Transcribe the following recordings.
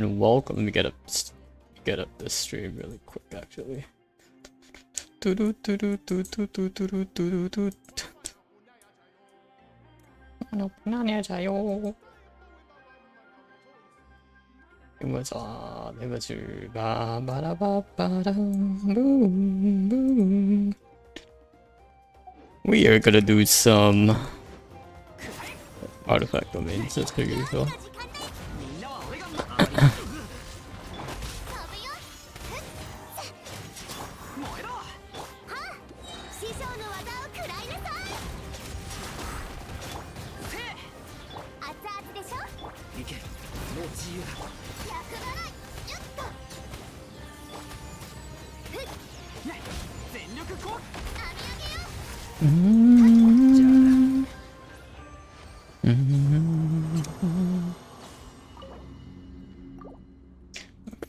And welcome. Let me get up this stream really quick, actually. We are gonna do some artifact domains as per usual.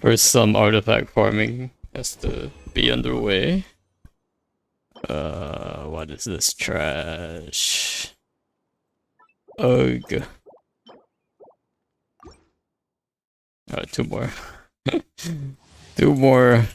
First, some artifact farming has to be underway. What is this trash? Ugh. Alright, two more. Two more.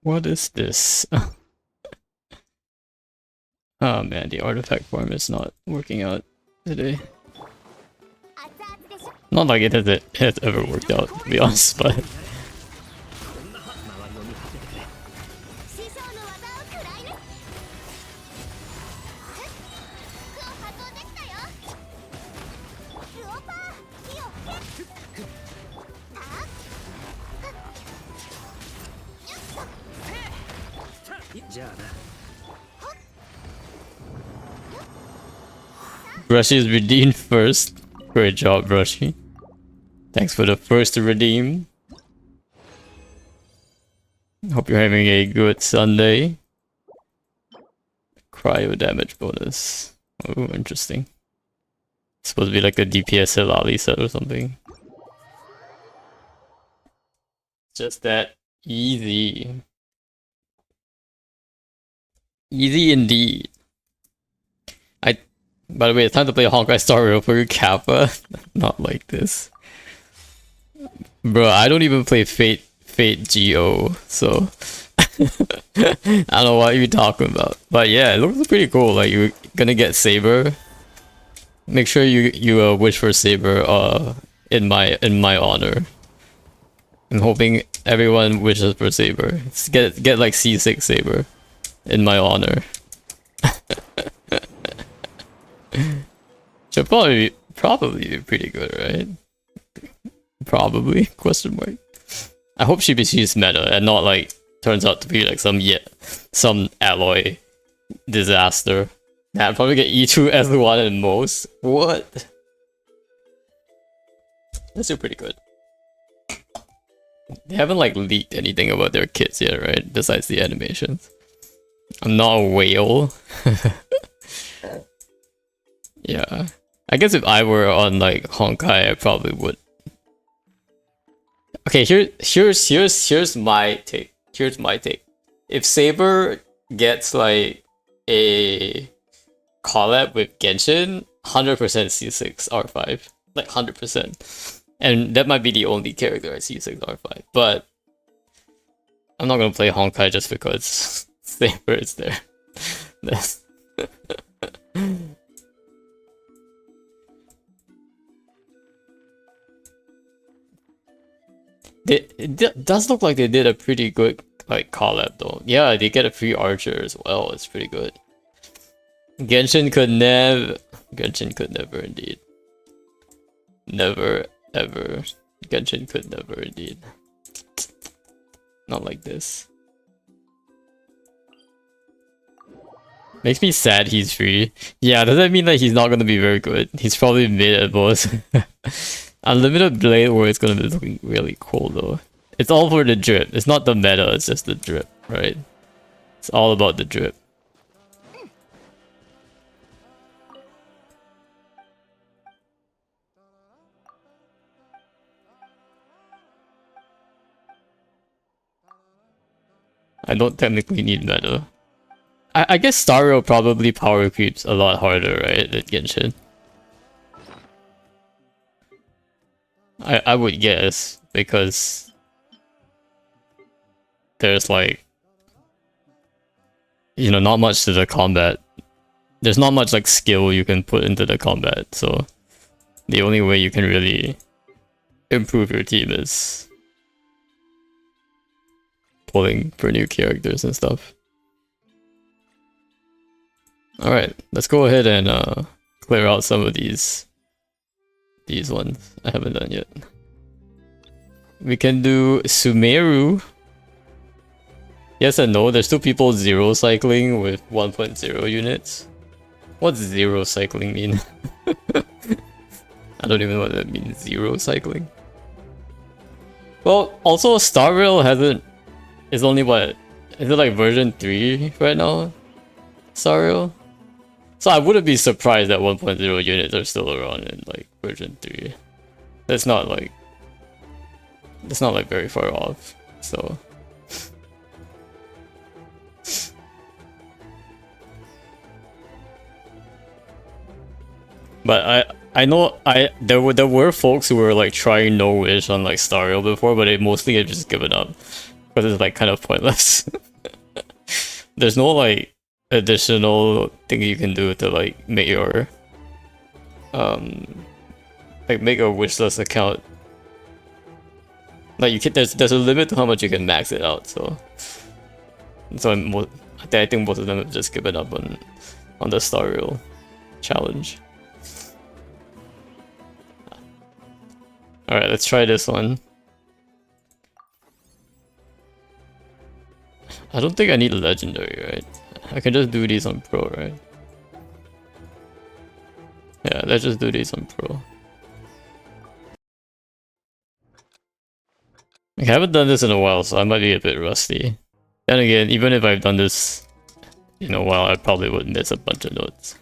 What is this? Oh man, the artifact farm is not working out today. Not like it has ever worked out, to be honest, but... Brushy is redeemed first. Great job, Brushy. Thanks for the first to redeem. Hope you're having a good Sunday. Cryo damage bonus. Oh, interesting. It's supposed to be like a DPS Hilali set or something. Just that easy. Easy indeed. By the way, it's time to play Honkai Star Rail for your Kappa. Not like this. Bro, I don't even play Fate GO, so... I don't know what you're talking about. But yeah, it looks pretty cool. Like, you're gonna get Saber. Make sure you wish for Saber in my honor. I'm hoping everyone wishes for Saber. Get like C6 Saber in my honor. Should probably be pretty good, right? Probably, question mark. I hope she's meta and not like turns out to be like some alloy disaster. Nah, I'd probably get E2 S1 at most. What? That's still pretty good. They haven't like leaked anything about their kits yet, right? Besides the animations. I'm not a whale. Yeah. I guess if I were on like Honkai, I probably would. Okay, here's my take. Here's my take. If Saber gets like a collab with Genshin, 100% C6 R5. Like 100%. And that might be the only character I C6 R5. But I'm not gonna play Honkai just because Saber is there. It does look like they did a pretty good like collab though. Yeah, they get a free archer as well. It's pretty good. Genshin could never indeed. Never ever. Genshin could never indeed. Not like this. Makes me sad he's free. Yeah, does that mean that he's not gonna be very good? He's probably mid at most. Unlimited Blade where it's gonna be looking really cool though. It's all for the drip. It's not the meta, it's just the drip, right? It's all about the drip. I don't technically need meta. I guess Stario probably power creeps a lot harder, right, than Genshin. I would guess, because there's like, you know, not much to the combat. There's not much like skill you can put into the combat, so the only way you can really improve your team is pulling for new characters and stuff. Alright, let's go ahead and clear out some of these ones I haven't done yet. We can do Sumeru. Yes and no, there's still people zero cycling with 1.0 units. What's zero cycling mean? I don't even know what that means, zero cycling. Well, also Star Rail is only what? Is it like version 3 right now? Star Rail? So I wouldn't be surprised that 1.0 units are still around in like version 3. That's not like very far off, so. But I know there were folks who were like trying no wish on like Star Rail before, but they mostly had just given up because it's like kind of pointless. There's no like additional thing you can do to like make your make a wishlist account. Like you can, there's a limit to how much you can max it out, so I think most of them have just given up on the Star Rail challenge. Alright, let's try this one. I don't think I need a legendary, right? I can just do these on pro, right? Yeah, let's just do these on pro. I haven't done this in a while, so I might be a bit rusty. Then again, even if I've done this in a while, I probably would miss a bunch of notes.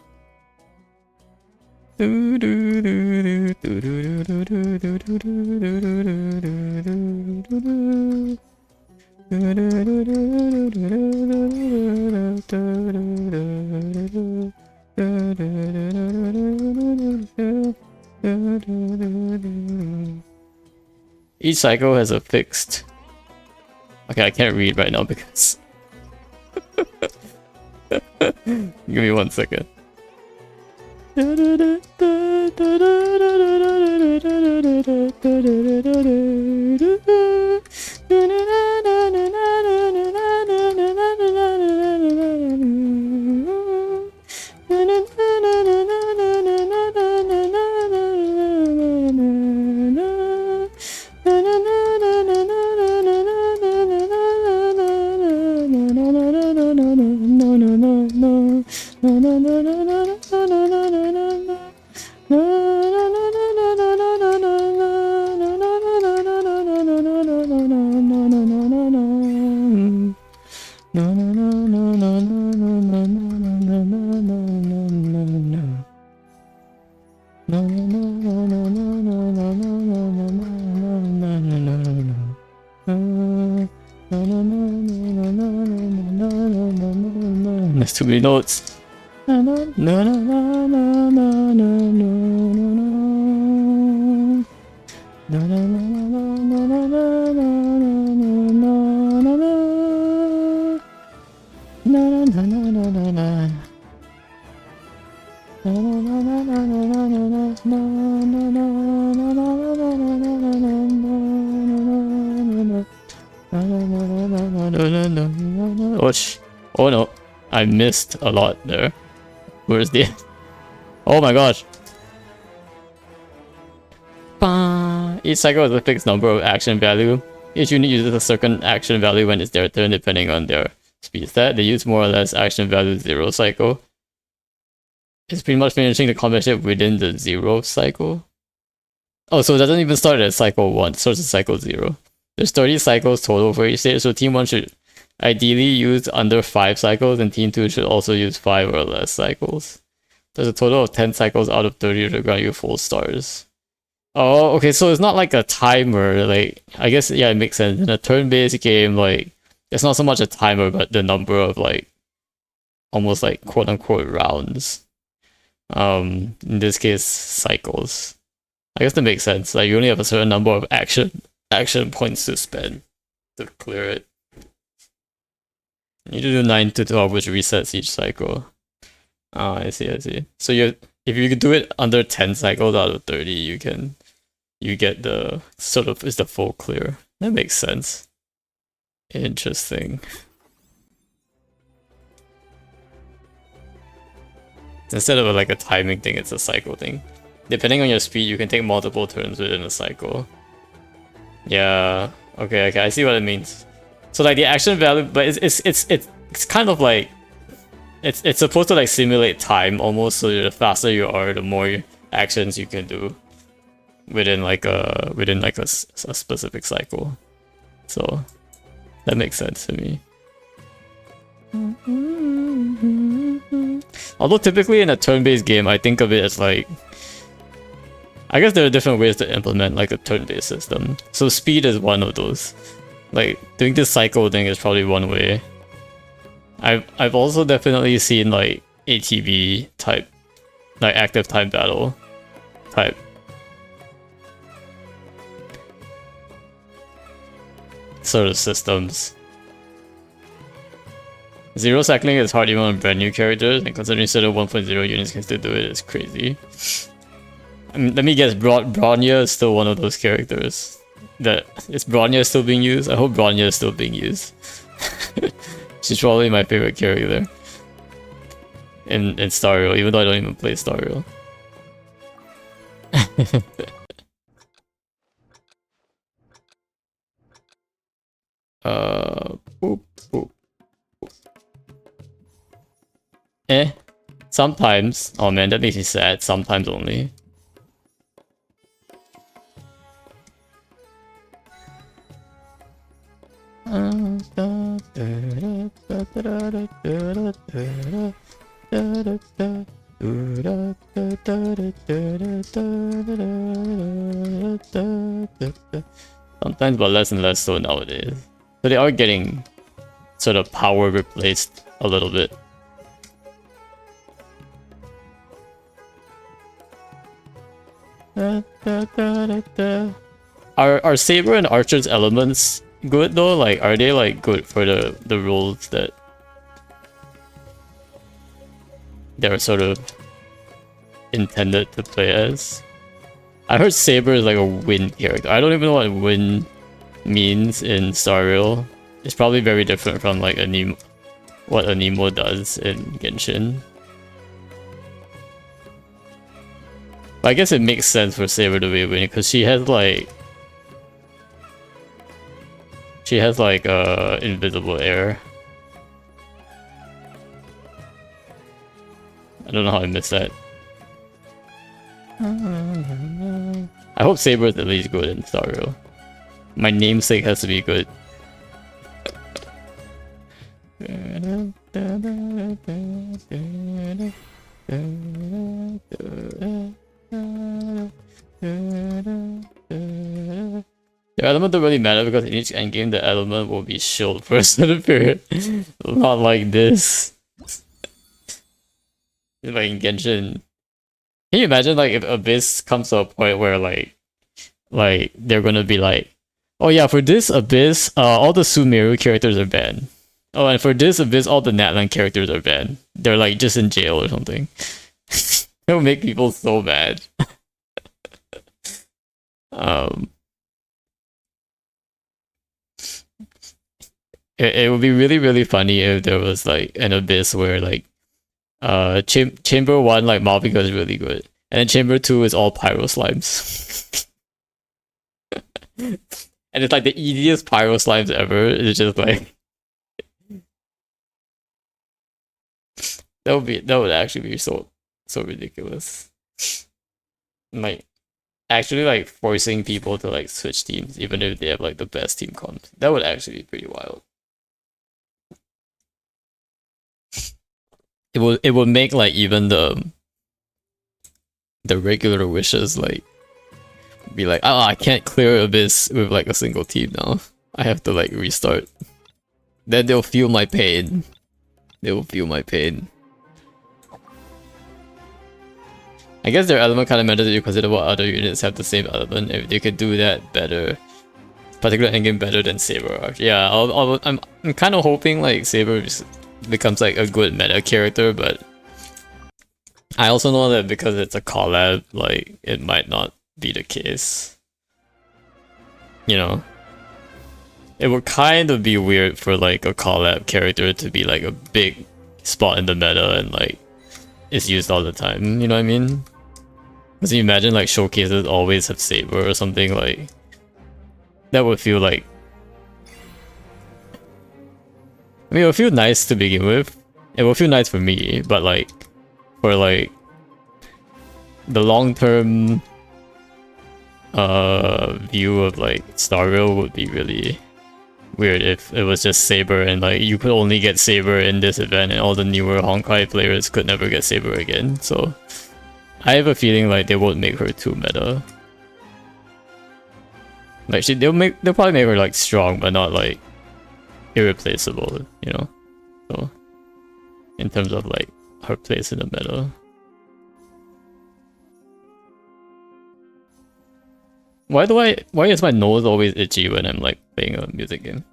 Each cycle has a fixed... Okay, I can't read right now because... Give me 1 second. There's too many notes. Oh no, I missed a lot there. Where's the... Oh my gosh. Each cycle has a fixed number of action value. Each unit uses a certain action value when it's their turn, depending on their speed stat. They use more or less action value 0 cycle. It's pretty much finishing the combat ship within the 0 cycle. Oh, so it doesn't even start at cycle 1, it starts at cycle 0. There's 30 cycles total for each stage, so Team 1 should ideally use under 5 cycles, and Team 2 should also use 5 or less cycles. There's a total of 10 cycles out of 30 to grant you full stars. Oh, okay, so it's not like a timer, like, I guess, yeah, it makes sense. In a turn-based game, like, it's not so much a timer, but the number of, like, almost like quote-unquote rounds. In this case, cycles. I guess that makes sense. Like, you only have a certain number of action points to spend to clear it. You need to do 9 to 12, which resets each cycle. Oh, I see. So if you could do it under 10 cycles out of 30, you get the sort of is the full clear. That makes sense. Interesting. Instead of like a timing thing, it's a cycle thing. Depending on your speed, you can take multiple turns within a cycle. Yeah. Okay. I see what it means. So like the action value, but it's kind of like it's supposed to like simulate time almost. So the faster you are, the more actions you can do within like a specific cycle. So that makes sense to me. Although typically in a turn-based game, I think of it as like, I guess there are different ways to implement like a turn-based system. So speed is one of those. Like doing this cycle thing is probably one way. I've also definitely seen like ATB type, like active time battle type. Sort of systems. Zero cycling is hard even on brand new characters, and considering sort of 1.0 units can still do it, it's crazy. I mean, let me guess, Bronya is still one of those characters. Is Bronya still being used? I hope Bronya is still being used. She's probably my favorite character in Stario, even though I don't even play Stario. Boop. Sometimes. Oh man, that makes me sad. Sometimes only. Sometimes, but less and less so nowadays. So they are getting sort of power replaced a little bit. Are Saber and Archer's elements good though? Like, are they like good for the roles that they're sort of intended to play as? I heard Saber is like a wind character. I don't even know what wind means in Star Rail. It's probably very different from like what Anemo does in Genshin. But I guess it makes sense for Saber to be a wind because she has like invisible air. I don't know how I missed that. I hope Saber is at least good in Star Rail. My namesake has to be good. The element don't really matter because in each endgame the element will be shielded for a certain period. Not like this. Like in Genshin. Can you imagine like if Abyss comes to a point where like they're gonna be like, oh yeah, for this Abyss, all the Sumeru characters are banned. Oh, and for this Abyss, all the Natlan characters are banned. They're like just in jail or something. It'll make people so mad. It would be really, really funny if there was like an Abyss where like Chamber 1 like Malvika is really good. And then Chamber 2 is all Pyro Slimes. And it's like the easiest pyro slimes ever. It's just like that would actually be so ridiculous. Like actually like forcing people to like switch teams even if they have like the best team comps. That would actually be pretty wild. It would make like even the regular wishes like be like, oh, I can't clear Abyss with like a single team now. I have to like restart. Then they'll feel my pain. They will feel my pain. I guess their element kind of matters if you consider what other units have the same element. If they could do that better, particular endgame better than Saber. Yeah, I'm kind of hoping like Saber becomes like a good meta character, but I also know that because it's a collab, like it might not be the case. You know, it would kind of be weird for like a collab character to be like a big spot in the meta and like it's used all the time. You know what I mean? Because you imagine like showcases always have Saber or something like that would feel like. I mean, it would feel nice to begin with. It would feel nice for me, but like for like the long-term view of like Star Rail would be really weird if it was just Saber and like you could only get Saber in this event and all the newer Honkai players could never get Saber again. So I have a feeling like they won't make her too meta. Like they'll probably make her like strong but not like irreplaceable, you know. So in terms of like her place in the meta. Why is my nose always itchy when I'm like playing a music game?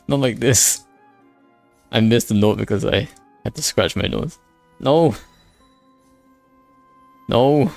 Not like this. I missed the note because I had to scratch my nose. No. No.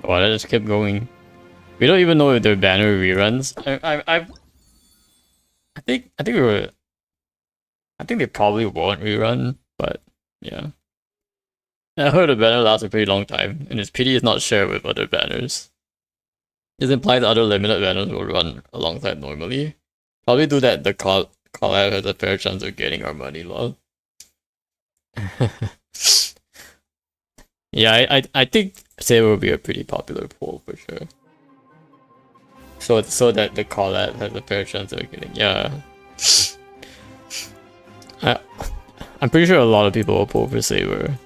Oh, I just kept going. We don't even know if they're banner reruns. I think they probably won't rerun, but yeah. I heard the banner lasts a pretty long time, and it's pity it's not shared with other banners. This implies other limited banners will run alongside normally. Probably do that the collab has a fair chance of getting our money, lol. Yeah, I think Saber will be a pretty popular poll for sure. So that the collab has a fair chance of getting, yeah. I'm pretty sure a lot of people will pull for Saber.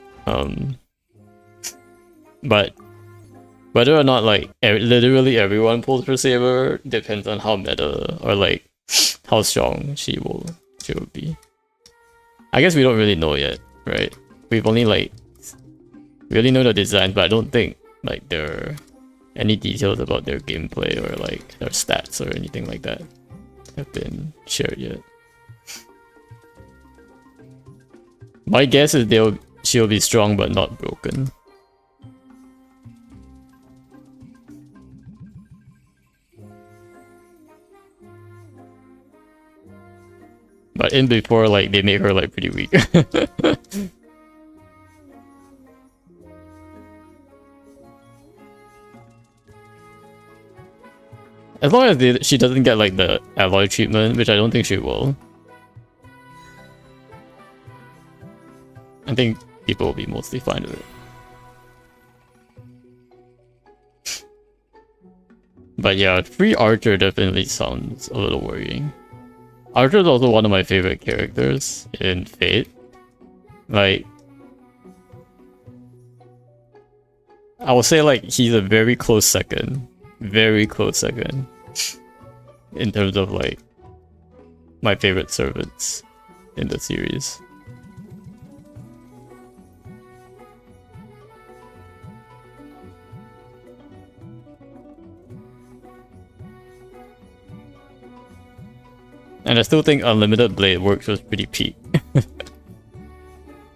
But whether or not like literally everyone pulls for Saber depends on how meta or like how strong she will be. I guess we don't really know yet, right? We've only like really know the designs, but I don't think like there are any details about their gameplay or like their stats or anything like that have been shared yet. My guess is she'll be strong but not broken. But in before, like they make her like pretty weak. As long as she doesn't get like the alloy treatment, which I don't think she will. I think people will be mostly fine with it. But yeah, free Archer definitely sounds a little worrying. Archer is also one of my favorite characters in Fate. Like, I would say like he's a very close second. Very close second. In terms of like my favorite servants in the series. And I still think Unlimited Blade works was pretty peak.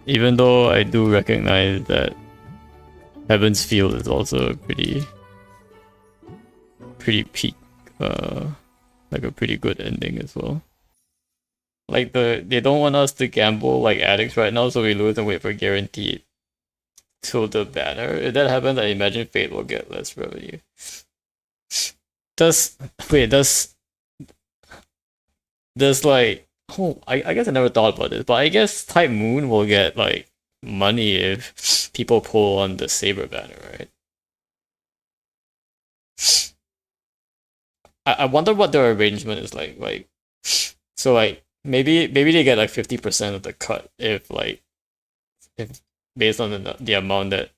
Even though I do recognize that Heaven's Field is also pretty peak, like a pretty good ending as well. Like they don't want us to gamble like addicts right now, so we lose and wait for guaranteed till the banner. If that happens, I imagine Fate will get less revenue. Does like, oh, I guess I never thought about this, but I guess Type Moon will get like money if people pull on the Saber banner, right? I wonder what their arrangement is like. Like, so like maybe they get like 50% of the cut if based on the amount that.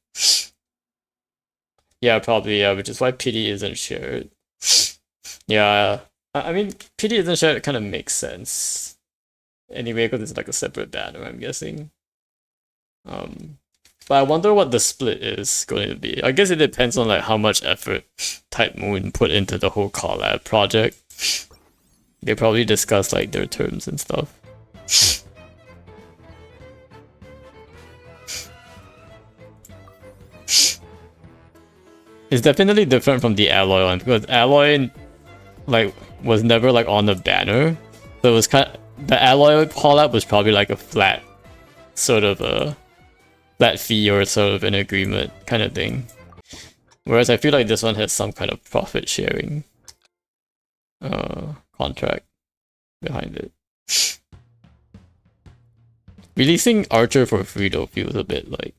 Yeah, probably, yeah, which is why pity isn't shared. Yeah. I mean, pity isn't shared kind of makes sense. Anyway, because it's like a separate banner, I'm guessing. But I wonder what the split is going to be. I guess it depends on like how much effort Type Moon put into the whole collab project. They probably discuss like their terms and stuff. It's definitely different from the Alloy one because Alloy like was never like on the banner, so it was kind of, the Alloy collab was probably like a flat sort of a flat fee or sort of an agreement kind of thing, whereas I feel like this one has some kind of profit sharing contract behind it. Releasing Archer for free though feels a bit like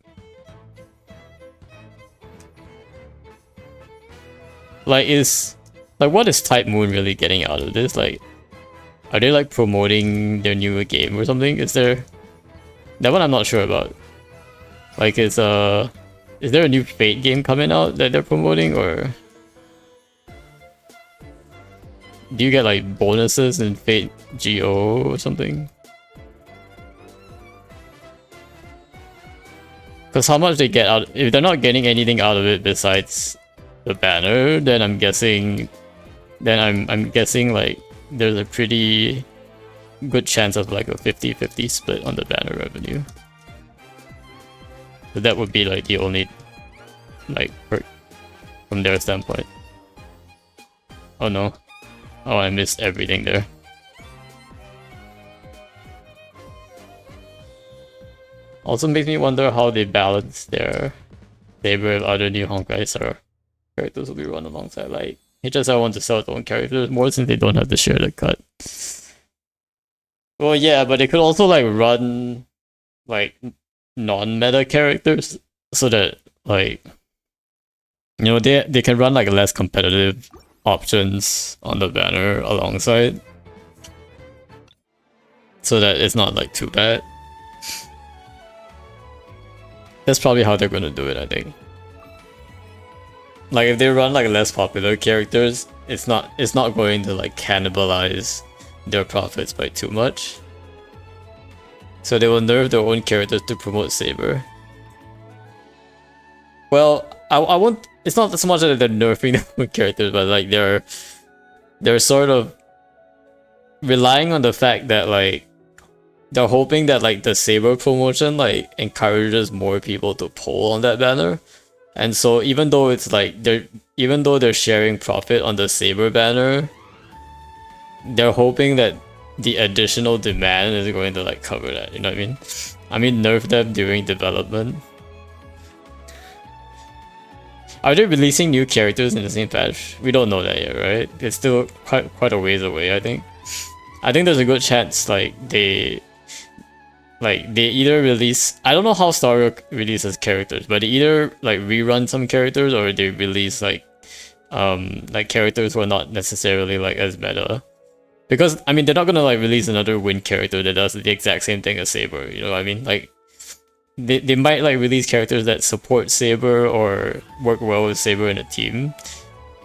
is like, what is Type Moon really getting out of this? Like, are they like promoting their newer game or something? Is there that one I'm not sure about. Like, is there a new Fate game coming out that they're promoting, or do you get like bonuses in Fate GO or something? Because how much they get out, if they're not getting anything out of it besides the banner, then I'm guessing like there's a pretty good chance of like a 50-50 split on the banner revenue. So that would be like the only like perk from their standpoint. Oh no. Oh, I missed everything there. Also makes me wonder how they balance their Saber if other new Honkai Star characters will be run alongside. Like, HSR wants to sell its own characters more since they don't have to share the cut. Well, yeah, but they could also like run like non-meta characters so that like, you know, they can run like less competitive options on the banner alongside, so that it's not like too bad. That's probably how they're gonna do it, I think. Like, if they run like less popular characters, it's not going to like cannibalize their profits by too much. So they will nerf their own characters to promote Saber. Well, I won't. It's not so much that they're nerfing their own characters, but like they're sort of relying on the fact that like they're hoping that like the Saber promotion like encourages more people to pull on that banner. And so even though it's like they're sharing profit on the Saber banner, they're hoping that the additional demand is going to like cover that, you know what I mean? I mean, nerf them during development. Are they releasing new characters in the same patch? We don't know that yet, right? It's still quite a ways away, I think. I think there's a good chance like they either release, I don't know how Star Wars releases characters, but they either like rerun some characters or they release like characters who are not necessarily like as meta. Because I mean they're not gonna like release another wind character that does the exact same thing as Saber, you know what I mean? Like they might like release characters that support Saber or work well with Saber in a team.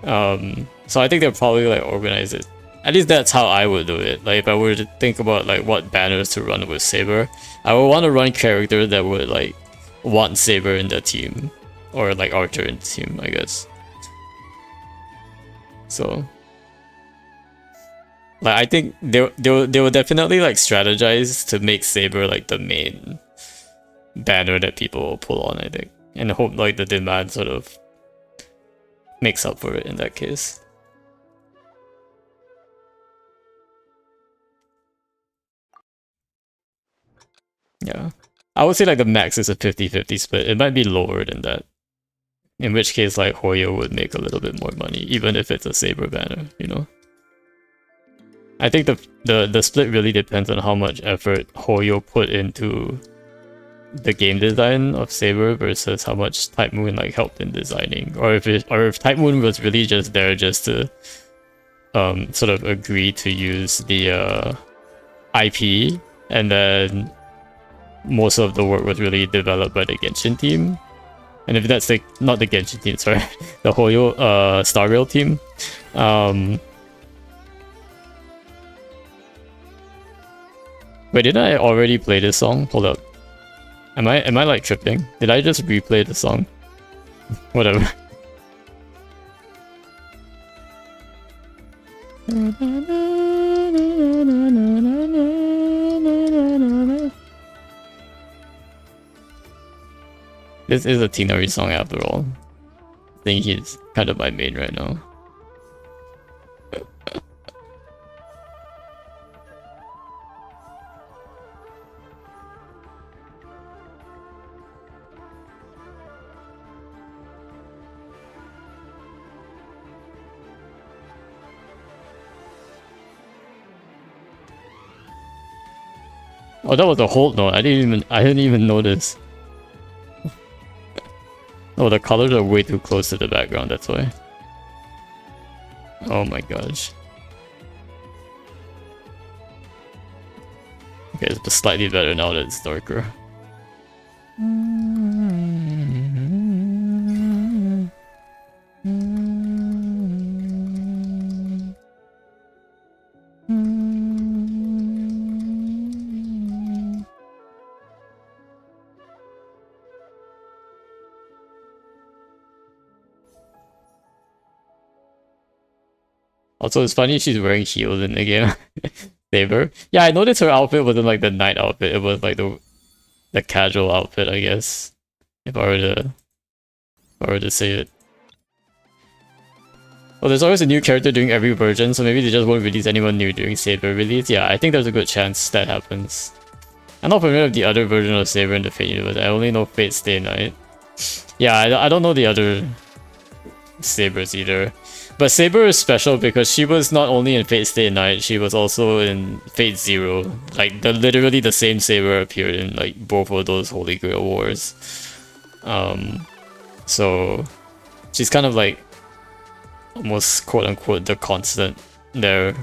So I think they'll probably like organize it. At least that's how I would do it. Like if I were to think about like what banners to run with Saber, I would want to run characters that would like want Saber in the team. Or like Archer in the team, I guess. So like I think they will definitely like strategize to make Saber like the main banner that people will pull on, I think. And hope like the demand sort of makes up for it in that case. Yeah. I would say like the max is a 50-50 split. It might be lower than that. In which case like Hoyo would make a little bit more money, even if it's a Saber banner, you know? I think the split really depends on how much effort Hoyo put into the game design of Saber versus how much Type Moon like helped in designing, or if Type Moon was really just there just to sort of agree to use the IP, and then most of the work was really developed by the Genshin team. And if that's the not the Genshin team, sorry, the Hoyo Star Rail team. Wait, didn't I already play this song? Hold up. Am I like tripping? Did I just replay the song? Whatever. This is a Tinari song after all. I think he's kind of my main right now. Oh, that was a hold note. I didn't even notice. Oh, the colors are way too close to the background, that's why. Oh my gosh. Okay, it's slightly better now that it's darker. Also, it's funny she's wearing heels in the game. Saber. Yeah, I noticed her outfit wasn't like the night outfit. It was like the casual outfit, I guess. If I were to say it. Well, there's always a new character during every version, so maybe they just won't release anyone new during Saber release. Yeah, I think there's a good chance that happens. I'm not familiar with the other version of Saber in the Fate universe. I only know Fate Stay Night. Yeah, I don't know the other Sabers either. But Saber is special because she was not only in Fate Stay Night, she was also in Fate Zero. Like, literally the same Saber appeared in like both of those Holy Grail Wars. So she's kind of like almost quote-unquote the constant there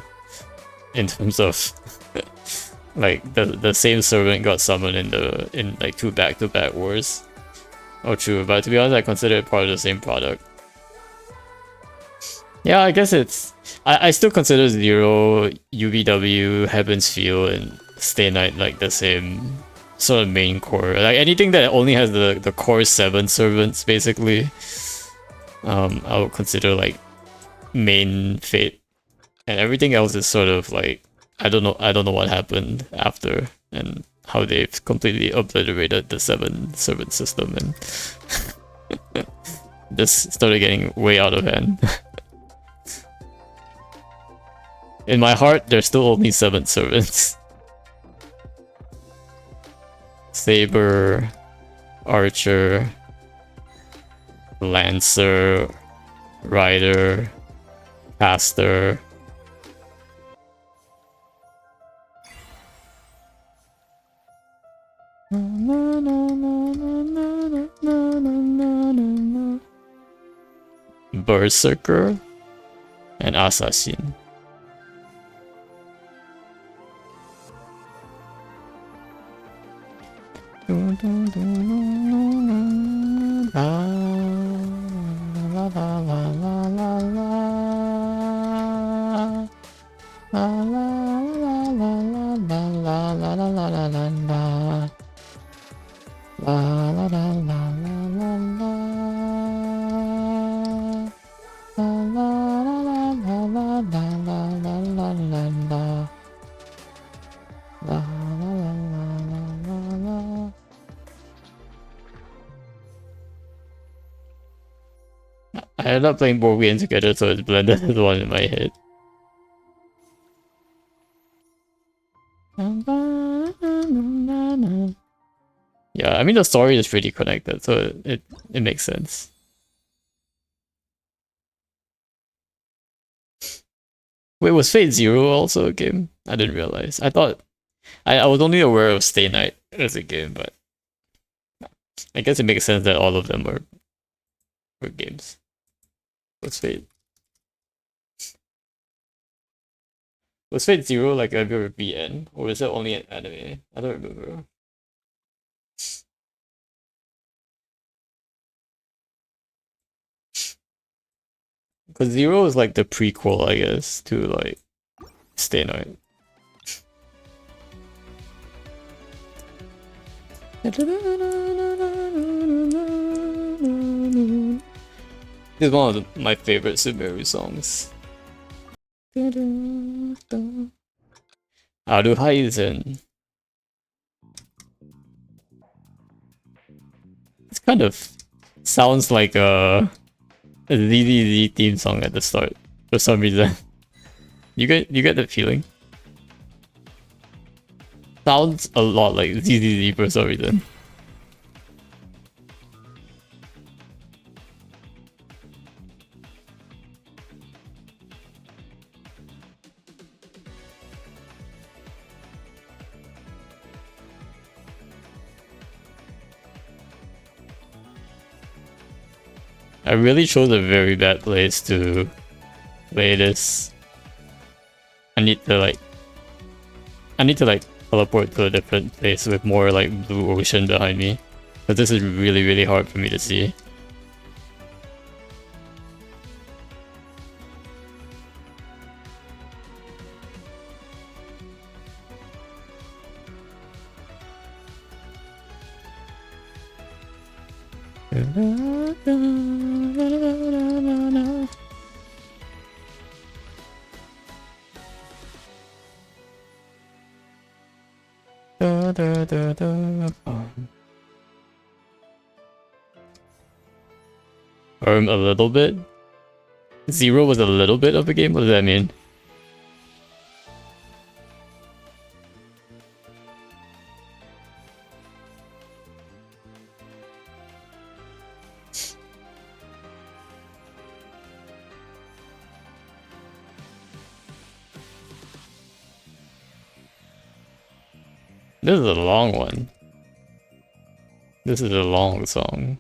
in terms of like the same servant got summoned in like 2 back-to-back wars. Oh true, but to be honest I consider it part of the same product. Yeah, I guess it's I still consider Zero, UVW, Heaven's Feel, and Stay Night like the same sort of main core. Like anything that only has the core 7 servants basically, I would consider like main Fate, and everything else is sort of like I don't know what happened after and how they've completely obliterated the 7 servant system and just started getting way out of hand. In my heart, there's still only 7 servants. Saber, Archer, Lancer, Rider, Caster. Berserker and Assassin. I ended up playing both games together, so it's blended as one in my head. Yeah, I mean the story is pretty connected, so it makes sense. Wait, was Fate Zero also a game? I didn't realize. I thought I was only aware of Stay Night as a game, but I guess it makes sense that all of them were games. What's Fate? Was Fate Zero like a BN, or is it only an anime? I don't remember. Because Zero is like the prequel, I guess, to like Stay Night. This is one of my favorite Sumeru songs. Aruhaizen. It kind of sounds like a ZZZ theme song at the start for some reason. You get that feeling? Sounds a lot like ZZZ for some reason. I really chose a very bad place to play this. I need to like teleport to a different place with more like blue ocean behind me. But this is really hard for me to see. A little bit? Zero was a little bit of a game? What does that mean? This is a long one. This is a long song.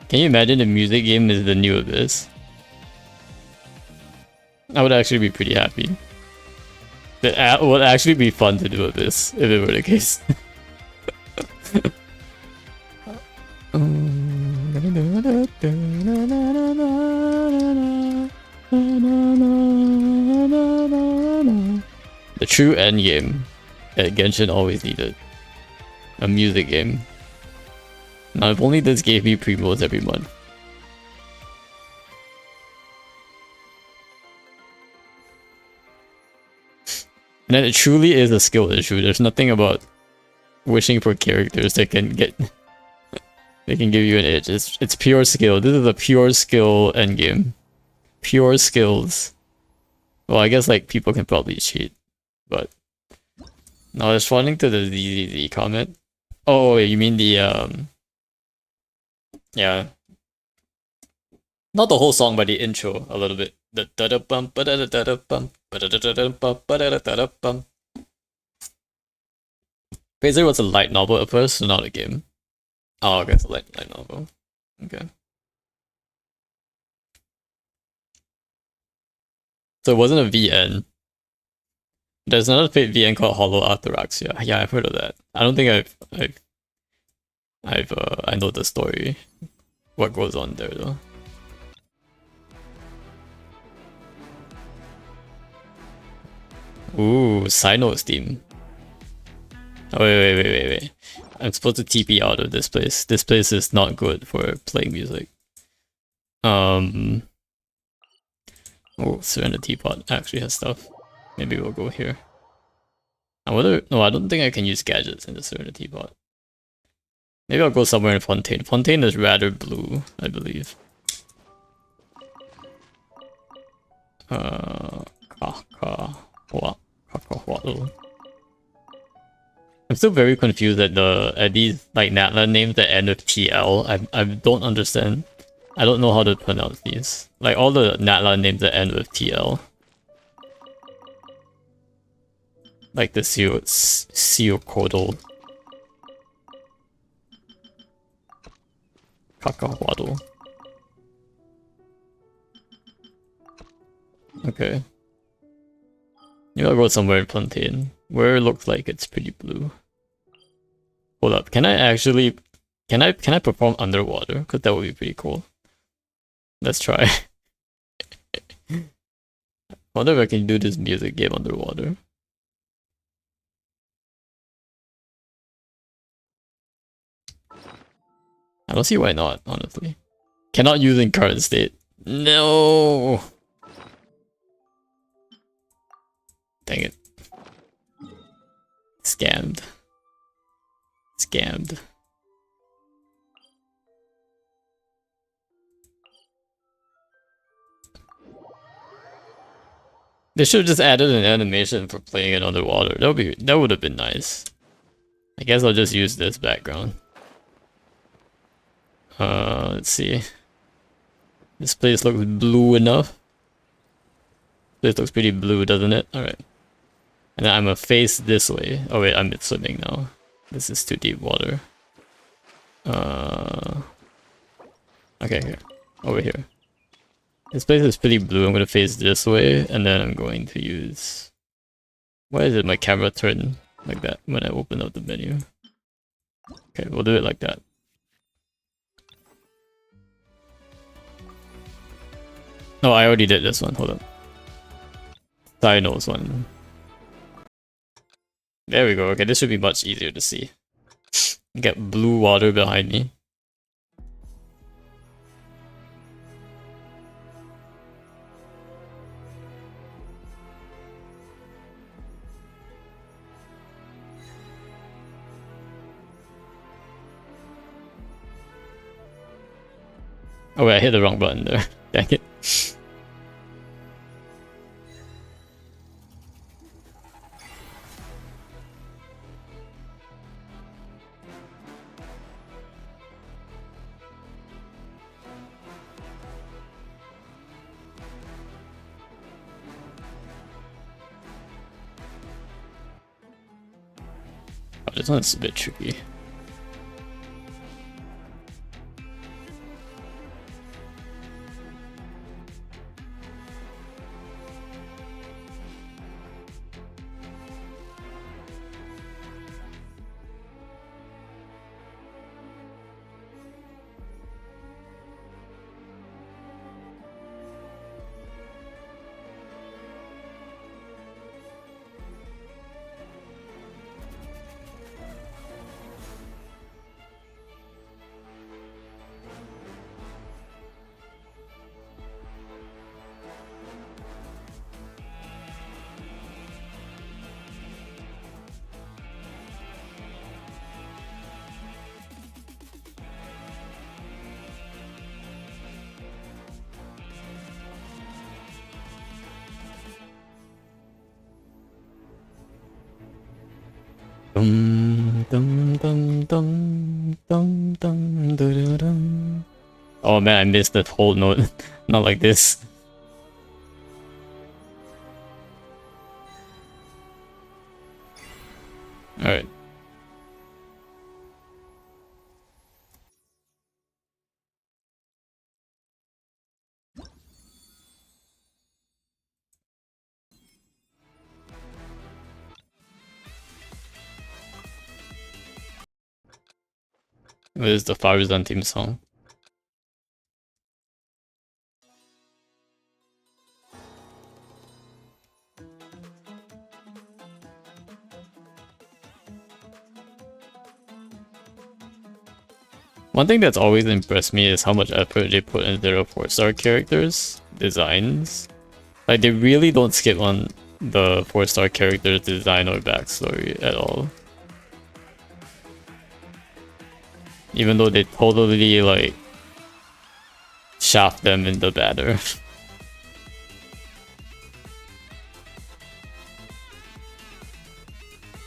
Can you imagine the music game is the new Abyss? I would actually be pretty happy. That would actually be fun to do Abyss if it were the case. The true endgame that Genshin always needed. A music game. Now if only this gave me promos every month. And then it truly is a skill issue. There's nothing about wishing for characters that can get they can give you an edge. It's pure skill. This is a pure skill endgame. Pure skills. Well, I guess like people can probably cheat, but now responding to the ZZZ comment. Oh, you mean the yeah. Not the whole song, but the intro a little bit. The da bum ba da da da bum ba da da da bum ba da da da bum. Basically, was a light novel at first, so not a game. Oh, okay, it's a light novel. Okay. So it wasn't a VN. There's another fake VN called Hollow Ataraxia. Yeah, I've heard of that. I don't think I know the story. What goes on there though? Ooh, side note Steam. Oh, wait. I'm supposed to TP out of this place. This place is not good for playing music. Oh, Serenity Pot actually has stuff. Maybe we'll go here. I wonder. No, I don't think I can use gadgets in the Serenity Pot. Maybe I'll go somewhere in Fontaine. Fontaine is rather blue, I believe. Kakahuatl. I'm still very confused at these like Natlan names that end with TL. I don't understand. I don't know how to pronounce these. Like all the Natlan names that end with TL. Like the Seokodal. Kakahuatl. Okay. Maybe I'll go somewhere in Plantain, where it looks like it's pretty blue. Hold up, can I actually... Can I perform underwater? Because that would be pretty cool. Let's try. Wonder if I can do this music game underwater. I don't see why not, honestly. Cannot use in current state. No! Dang it. Scammed. Scammed. They should have just added an animation for playing it underwater. That would have been nice. I guess I'll just use this background. Let's see. This place looks blue enough. This looks pretty blue, doesn't it? Alright. And then I'm gonna face this way. Oh wait, I'm swimming now. This is too deep water. Okay, here. Over here. This place is pretty blue. I'm gonna face this way, and then I'm going to use... Why is it my camera turn like that when I open up the menu? Okay, we'll do it like that. No, I already did this one. Hold on. Dinos one. There we go. Okay, this should be much easier to see. Get blue water behind me. Oh wait, I hit the wrong button there. Dang it. Oh, this one's a bit tricky. Oh man, I missed that whole note. Not like this. Alright. What is the Farzan theme song? One thing that's always impressed me is how much effort they put into their 4-star characters designs. Like, they really don't skip on the 4-star character's design or backstory at all. Even though they totally, like, shaft them in the banner.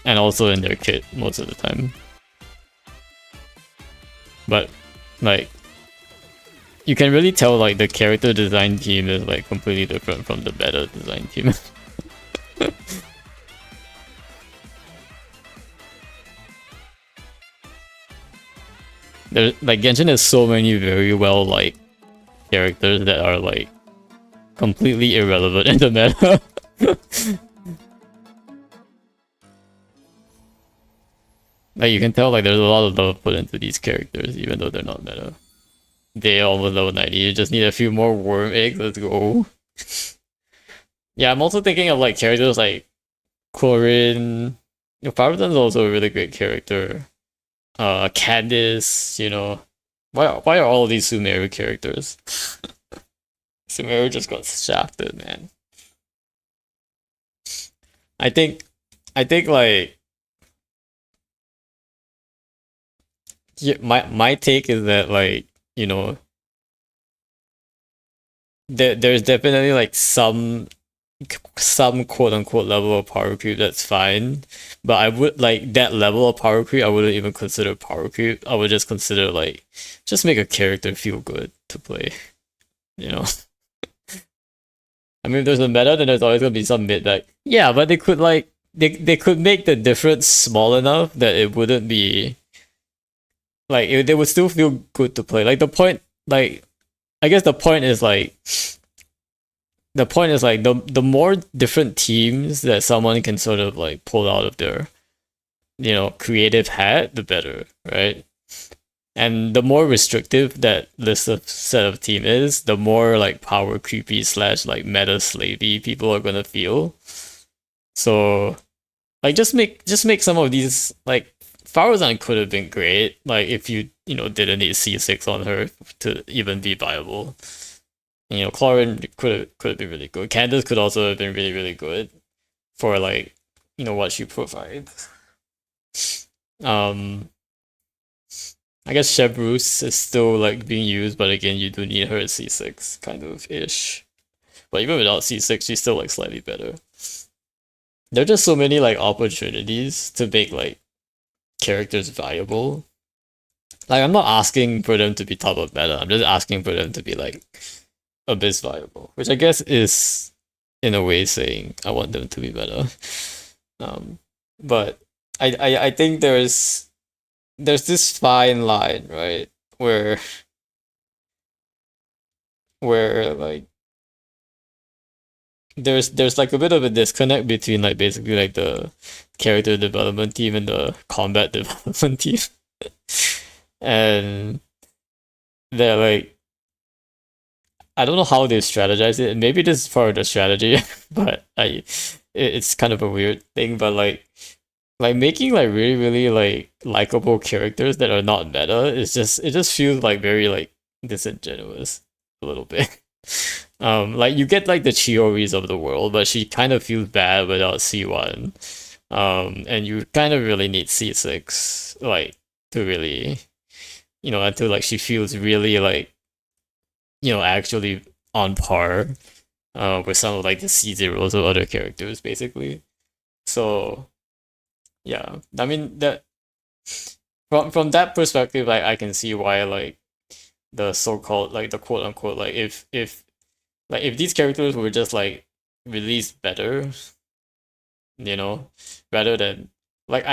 And also in their kit most of the time. But, like, you can really tell, like, the character design team is, like, completely different from the meta design team. There, like, Genshin has so many very well, like, characters that are, like, completely irrelevant in the meta. Like, you can tell, like, there's a lot of love put into these characters, even though they're not meta. They almost level 90, you just need a few more worm eggs, let's go. Yeah, I'm also thinking of, like, characters like Corin. You know, Powerton's also a really great character. Candice, you know. Why are all of these Sumeru characters? Sumeru just got shafted, man. I think like, yeah, my take is that, like, you know, there's definitely like some quote unquote level of power creep that's fine, but I would like that level of power creep. I wouldn't even consider power creep. I would just consider, like, just make a character feel good to play. You know, I mean, if there's a meta, then there's always gonna be some mid back. Yeah, but they could, like, they could make the difference small enough that it wouldn't be like they would still feel good to play. Like, the point, like, I guess the point is like the more different teams that someone can sort of like pull out of their, you know, creative hat, the better, right? And the more restrictive that list of set of team is, the more like power creepy slash like meta slavey people are gonna feel. So, like, just make some of these, like, Faruzan could have been great, like, if you know, didn't need C6 on her to even be viable. You know, Clorin could have been really good. Candace could also have been really, really good for, like, you know, what she provides. Um I guess Chevrouse is still like being used, but again, you do need her at C6 kind of ish. But even without C6, she's still like slightly better. There are just so many like opportunities to make like characters viable. Like, I'm not asking for them to be top of meta. I'm just asking for them to be like abyss viable, which I guess is in a way saying I want them to be better. Um, but I think there's this fine line, right, where like there's like a bit of a disconnect between like basically like the character development team and the combat development team, and they're like, I don't know how they strategize it. Maybe this is part of the strategy, but it's kind of a weird thing. But like making like really really like likable characters that are not meta is just, it just feels like very like disingenuous a little bit. Like, you get like the Chioris of the world, but she kind of feels bad without C1. And you kind of really need C6, like, to really, you know, until like she feels really like, you know, actually on par with some of like the C0s of other characters, basically. So yeah, I mean, that from that perspective, I can see why, like, the so-called, like, the quote unquote, like, if these characters were just like released better, you know, rather than, like,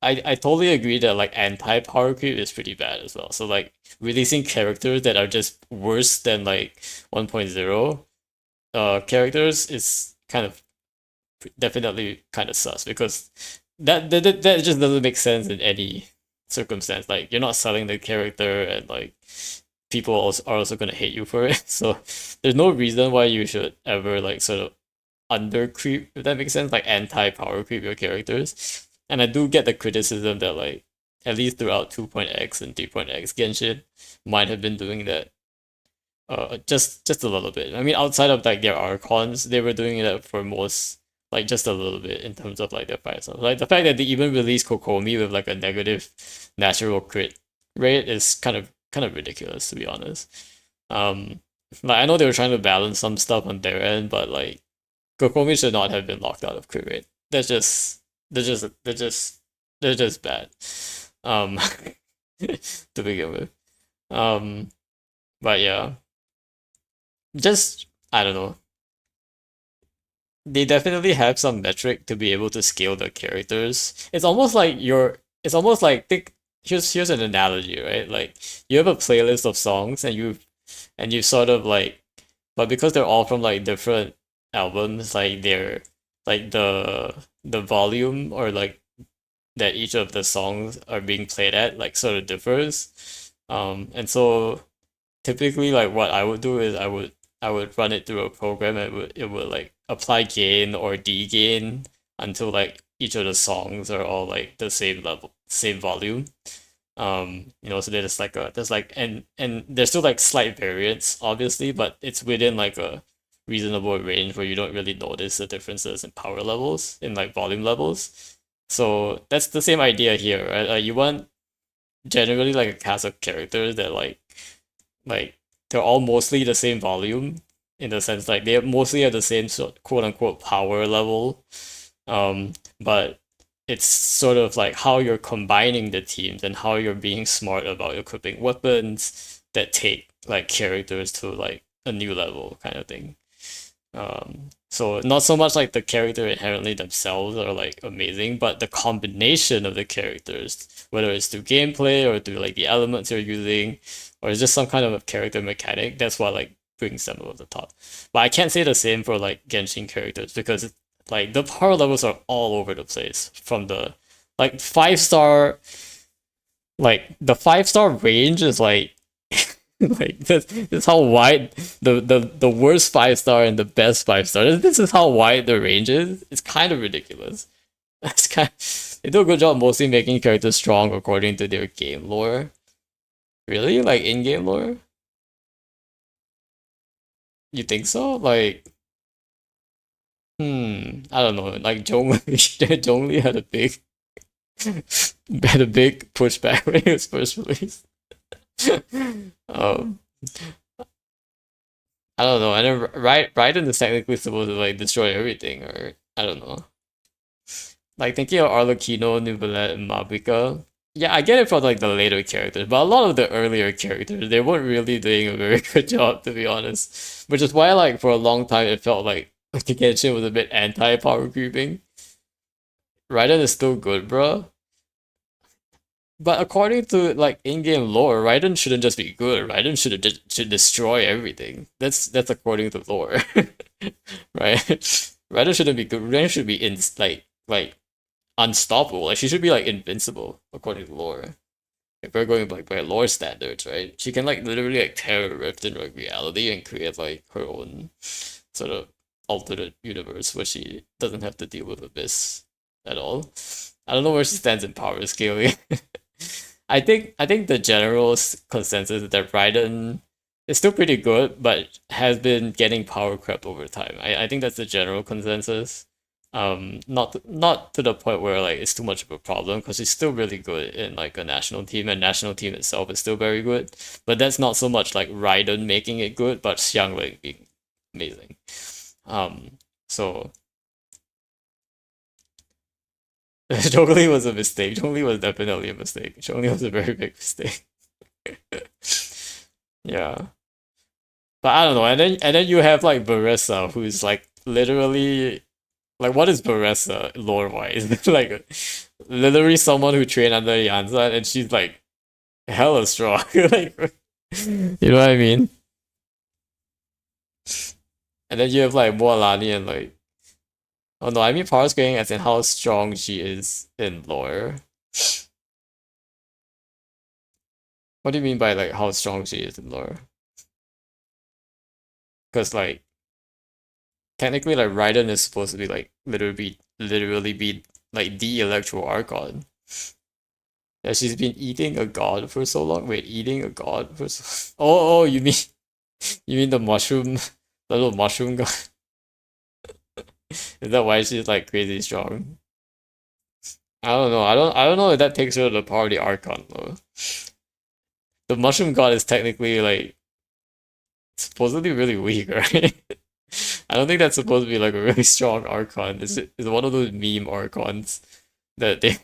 I totally agree that like anti power creep is pretty bad as well. So like releasing characters that are just worse than like 1.0 characters is kind of definitely kind of sus, because that just doesn't make sense in any circumstance. Like you're not selling the character, and like people also are also gonna hate you for it. So there's no reason why you should ever like sort of under creep, if that makes sense, like anti power creep your characters. And I do get the criticism that like at least throughout 2.x and 3.x Genshin might have been doing that just a little bit. I mean outside of like their archons, they were doing that for most like just a little bit in terms of like their fight stuff. Like the fact that they even released Kokomi with like a negative natural crit rate is kind of ridiculous to be honest. Um like I know they were trying to balance some stuff on their end, but like Kokomi should not have been locked out of crit rate. That's just they're just they're just they're just bad. Um to begin with. Um but yeah. Just I don't know. They definitely have some metric to be able to scale the characters. It's almost like think here's an analogy, right? Like you have a playlist of songs and you sort of like but because they're all from like different albums, like they're like the volume or like that each of the songs are being played at like sort of differs. And so typically like what I would do is I would run it through a program and it would like apply gain or degain until like each of the songs are all like the same level, same volume. So there's like and there's still like slight variance obviously, but it's within like a reasonable range where you don't really notice the differences in power levels, in like volume levels. So that's the same idea here, right? Like you want generally like a cast of characters that like they're all mostly the same volume in the sense like they mostly have the same sort quote unquote power level. But it's sort of like how you're combining the teams and how you're being smart about equipping weapons that take like characters to like a new level kind of thing. So not so much like the character inherently themselves are like amazing, but the combination of the characters, whether it's through gameplay or through like the elements you're using, or it's just some kind of a character mechanic, that's what like brings them over the top. But I can't say the same for like Genshin characters because like the power levels are all over the place from the like 5 star like the 5 star range is like like that's how wide the worst 5 star and the best 5 star. This is how wide the range is. It's kind of ridiculous. It's they do a good job mostly making characters strong according to their game lore. Really? Like in-game lore? You think so? Like, I don't know. Like Zhongli had a big pushback when it was first released. um, I don't know. And then Raiden is technically supposed to like destroy everything, or I don't know. Like thinking of Arlecchino, Neuvillette, and Mabrika. Yeah, I get it for like the later characters, but a lot of the earlier characters, they weren't really doing a very good job, to be honest. Which is why, like, for a long time, it felt like Genshin was a bit anti-power creeping. Raiden is still good, bro. But according to like in-game lore, Raiden shouldn't just be good. Raiden should destroy everything. That's according to lore, right? Raiden shouldn't be good. Raiden should be in like unstoppable. Like she should be like invincible according to lore. If we're going like by lore standards, right? She can like literally like tear a rift in like reality and create like her own sort of alternate universe where she doesn't have to deal with Abyss at all. I don't know where she stands in power scaling. I think the general consensus is that Raiden is still pretty good, but has been getting power crept over time. I think that's the general consensus. Not to the point where like it's too much of a problem because he's still really good in like a national team, and national team itself is still very good. But that's not so much like Raiden making it good, but Xiangling being amazing. So Zhongli was a mistake. Zhongli was definitely a mistake. Zhongli was a very big mistake. Yeah. But I don't know. And then you have like Baressa, who's like literally like what is Baressa lore wise? Like literally someone who trained under Yanzan and she's like hella strong. Like you know what I mean? And then you have like Moalani and like oh no, I mean power scaling as in how strong she is in lore. What do you mean by like how strong she is in lore? Because like technically like Raiden is supposed to be like literally be like the Electro Archon. Yeah, she's been eating a god for so long. Wait, eating a god for so oh, you mean the mushroom the little mushroom god? Is that why she's like crazy strong? I don't know. I don't know if that takes her to the power of the Archon though. The mushroom god is technically like supposedly really weak, right? I don't think that's supposed to be like a really strong Archon. It's one of those meme Archons that they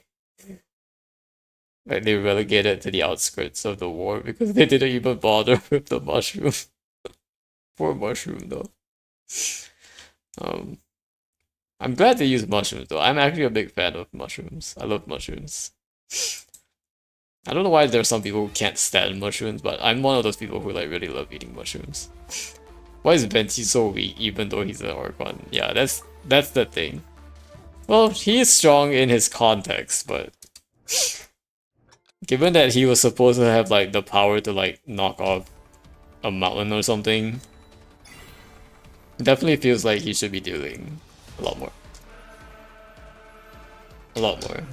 like they relegated to the outskirts of the war because they didn't even bother with the mushroom. Poor mushroom though. Um, I'm glad they use mushrooms though. I'm actually a big fan of mushrooms. I love mushrooms. I don't know why there are some people who can't stand mushrooms, but I'm one of those people who like really love eating mushrooms. Why is Venti so weak even though he's an Archon? Yeah, that's the thing. Well, he is strong in his context, but given that he was supposed to have like the power to like knock off a mountain or something, definitely feels like he should be doing a lot more. A lot more.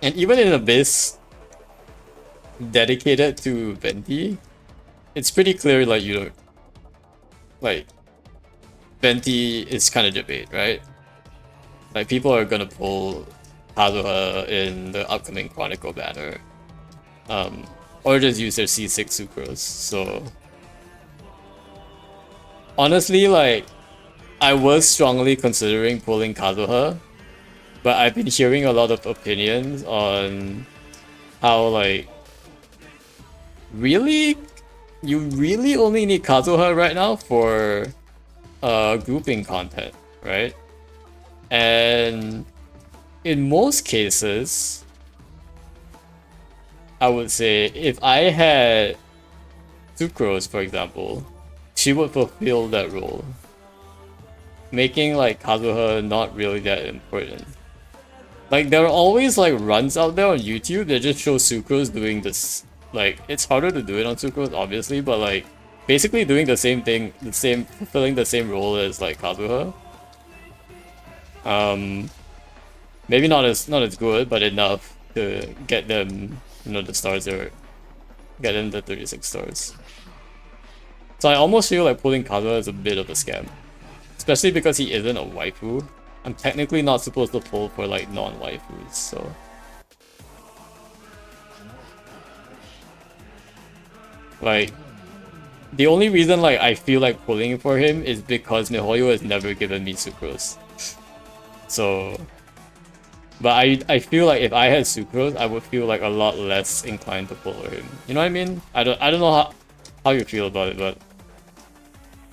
And even in Abyss, dedicated to Venti, it's pretty clear like you don't like Venti is kind of debate, right? Like people are gonna pull Kazuha in the upcoming Chronicle banner. Or just use their C6 Sucrose. So honestly, like I was strongly considering pulling Kazuha, but I've been hearing a lot of opinions on how like really you really only need Kazuha right now for grouping content, right? And in most cases, I would say if I had Sucrose, for example, she would fulfill that role, making like Kazuha not really that important. Like there are always like runs out there on YouTube that just show Sucrose doing this. Like it's harder to do it on Sucrose, obviously, but like basically doing the same thing, fulfilling the same role as like Kazuha. Maybe not as good, but enough to get them, the stars or get them the 36 stars. So I almost feel like pulling Kazuha is a bit of a scam, especially because he isn't a waifu. I'm technically not supposed to pull for like non-waifus, so like the only reason like I feel like pulling for him is because miHoYo has never given me Sucrose. So but I feel like if I had Sucrose, I would feel like a lot less inclined to pull for him. You know what I mean? I don't know how you feel about it, but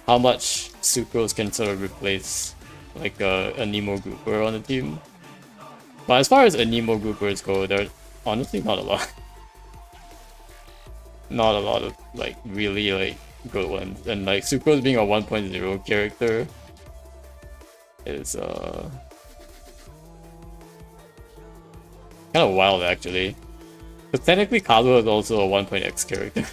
how much Sucrose can sort of replace like a Nemo grouper on the team. But as far as Nemo groupers go, there's honestly not a lot. Not a lot of like really like good ones. And like Sucrose being a 1.0 character is kind of wild actually. Because technically Kazuha is also a 1.x character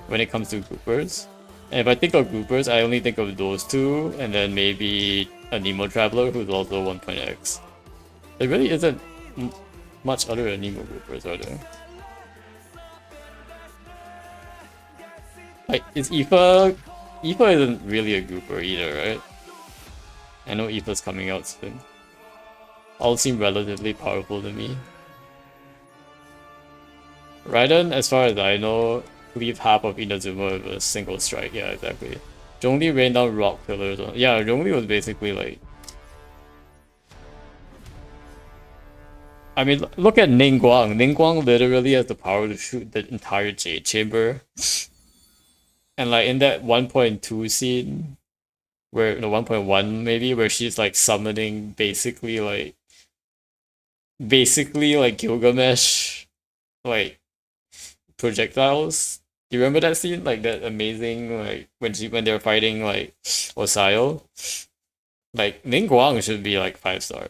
when it comes to groupers. And if I think of groupers, I only think of those two, and then maybe a Nemo Traveler who's also 1.x. There really isn't much other Nemo groupers, are there? Like, is Aoife... Aoife isn't really a grouper either, right? I know Aoife's coming out soon. All seem relatively powerful to me. Raiden, as far as I know, leave half of Inazuma with a single strike. Yeah, exactly. Zhongli rained down rock pillars. Yeah, Zhongli was basically like... I mean, look at Ningguang. Ningguang literally has the power to shoot the entire Jade Chamber. And like in that 1.2 scene, where, no, 1.1 maybe, where she's like summoning basically like Gilgamesh, like projectiles. Do you remember that scene? Like that amazing, like when they were fighting like Osayo? Like Ningguang should be like 5-star.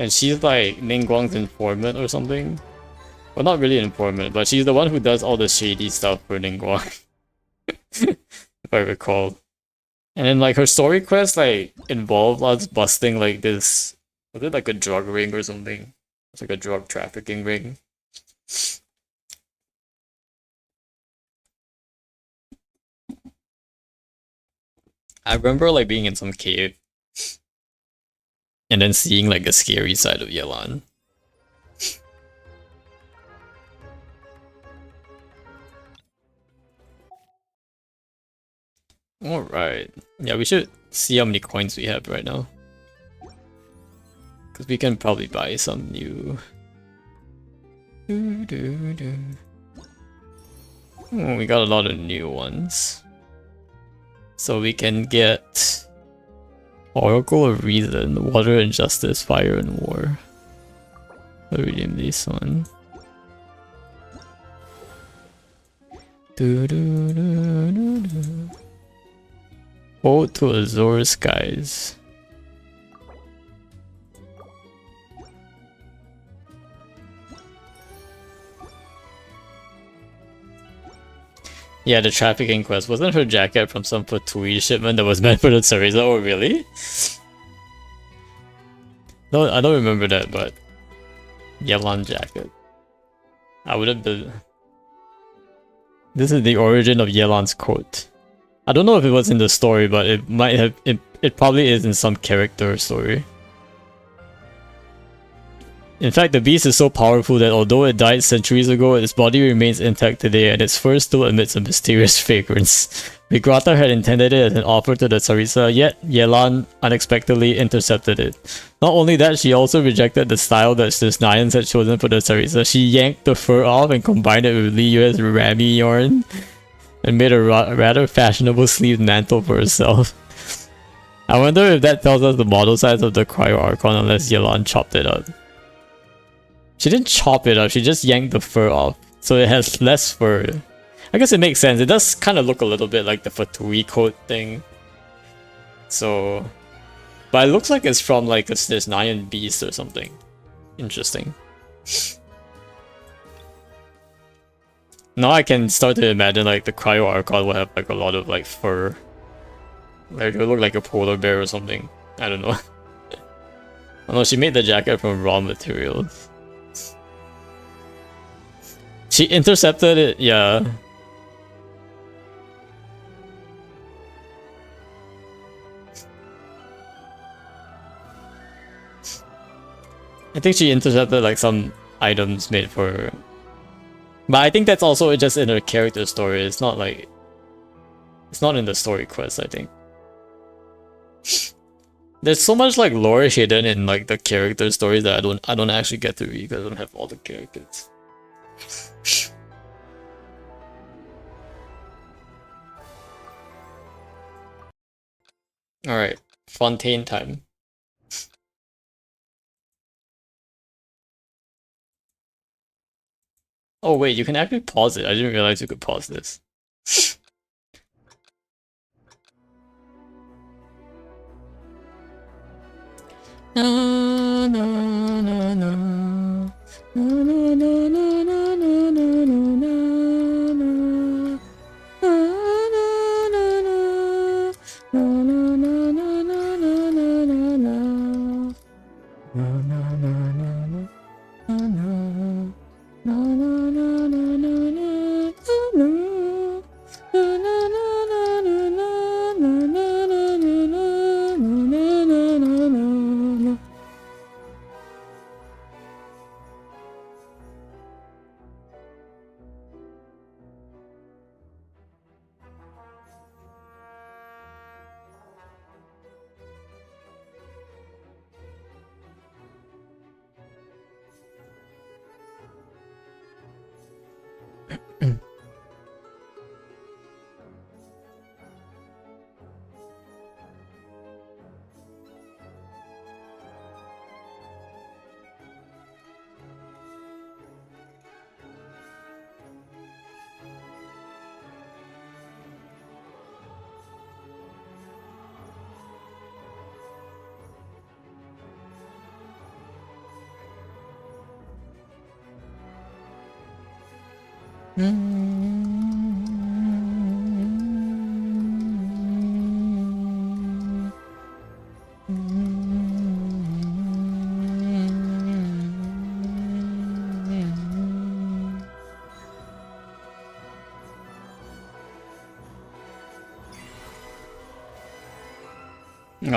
and she's like Ningguang's informant or something. Well, not really an informant, but she's the one who does all the shady stuff for Ningguang, if I recall. And then like her story quest like involved us busting like this, was it like a drug ring or something? It's like a drug trafficking ring. I remember like being in some cave and then seeing like the scary side of Yelan. Alright. Yeah, we should see how many coins we have right now. Because we can probably buy some new. Oh, we got a lot of new ones. So we can get Oracle of Reason, Water and Justice, Fire and War. I'll redeem this one. Ode to Azure Skies. Yeah, the trafficking quest. Wasn't her jacket from some Fatui shipment that was meant for the Teresa? Oh, really? No, I don't remember that, but... Yelan jacket. I wouldn't be... This is the origin of Yelan's coat. I don't know if it was in the story, but it might have... It probably is in some character story. In fact, the beast is so powerful that although it died centuries ago, its body remains intact today and its fur still emits a mysterious fragrance. Migrata had intended it as an offer to the Tsarisa, yet Yelan unexpectedly intercepted it. Not only that, she also rejected the style that the Nayans had chosen for the Tsarisa. She yanked the fur off and combined it with Liyue's rami yarn and made a rather fashionable sleeved mantle for herself. I wonder if that tells us the model size of the Cryo Archon unless Yelan chopped it up. She didn't chop it up, she just yanked the fur off, so it has less fur. I guess it makes sense, it does kind of look a little bit like the Fatui coat thing. So... But it looks like it's from like this Nayan beast or something. Interesting. Now I can start to imagine like the Cryo Archon will have like a lot of like fur. Like it will look like a polar bear or something. I don't know. Oh no, she made the jacket from raw materials. She intercepted it, yeah. I think she intercepted like some items made for her. But I think that's also just in her character story. It's not like... It's not in the story quest, I think. There's so much like lore hidden in like the character stories that I don't actually get to read because I don't have all the characters. Alright, Fontaine time. Oh wait, you can actually pause it. I didn't realize you could pause this. Na na na na na na na na na Oh,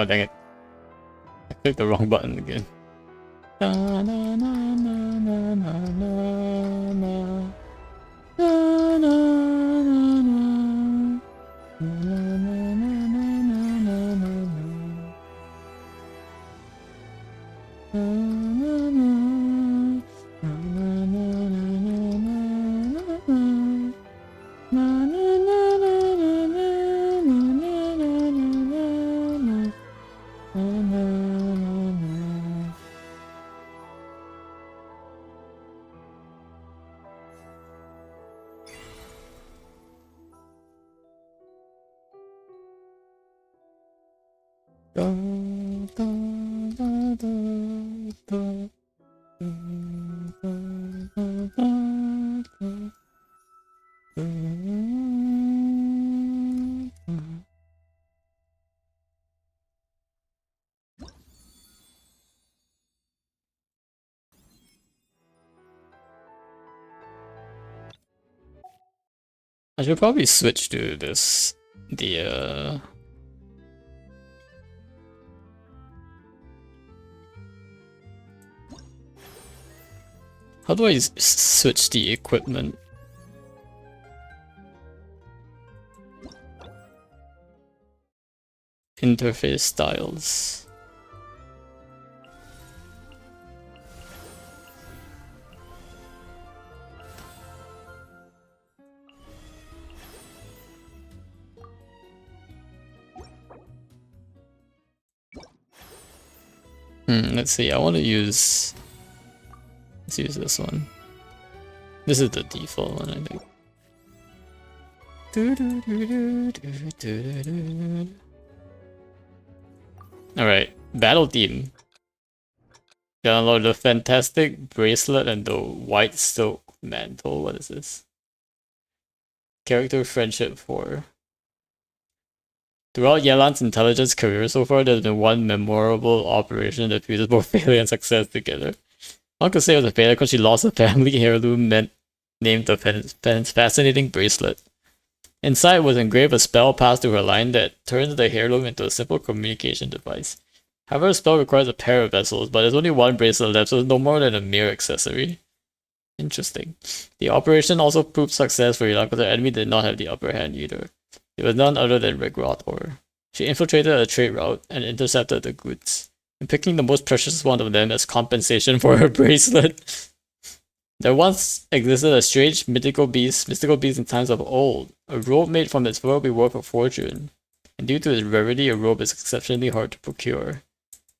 dang it. I clicked the wrong button again. I should probably switch to this, how do I switch the equipment? Interface styles. Let's see, let's use this one. This is the default one, I think. Alright, battle theme. Download the fantastic bracelet and the white silk mantle. What is this? Character friendship 4. Throughout Yelan's intelligence career so far, there's been one memorable operation that fuses both failure and success together. One could say it was a failure because she lost a family heirloom named the fascinating bracelet. Inside was engraved a spell passed through her line that turns the heirloom into a simple communication device. However, the spell requires a pair of vessels, but there's only one bracelet left, so it's no more than a mere accessory. Interesting. The operation also proved success for Yelan because her enemy did not have the upper hand either. It was none other than Regrotor. She infiltrated a trade route and intercepted the goods, and picking the most precious one of them as compensation for her bracelet. There once existed a strange mystical beast in times of old. A robe made from its fur will be worth a fortune, and due to its rarity, a robe is exceptionally hard to procure.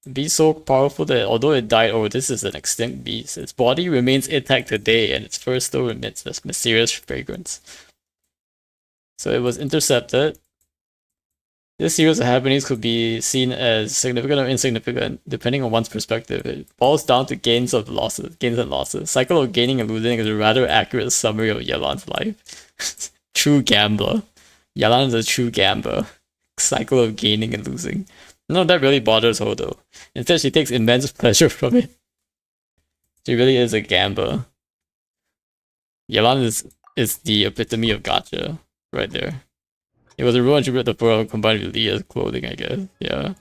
The beast so powerful that although it died, this is an extinct beast, its body remains intact today, and its fur still emits this mysterious fragrance. So it was intercepted. This series of happenings could be seen as significant or insignificant, depending on one's perspective. It boils down to gains and losses. Cycle of gaining and losing is a rather accurate summary of Yelan's life. True gambler. Yelan is a true gambler. Cycle of gaining and losing. None of that really bothers her though. Instead, she takes immense pleasure from it. She really is a gambler. Yelan is the epitome of gacha, right there. It was a ruin tribute to Pearl combined with Leah's clothing, I guess. Yeah.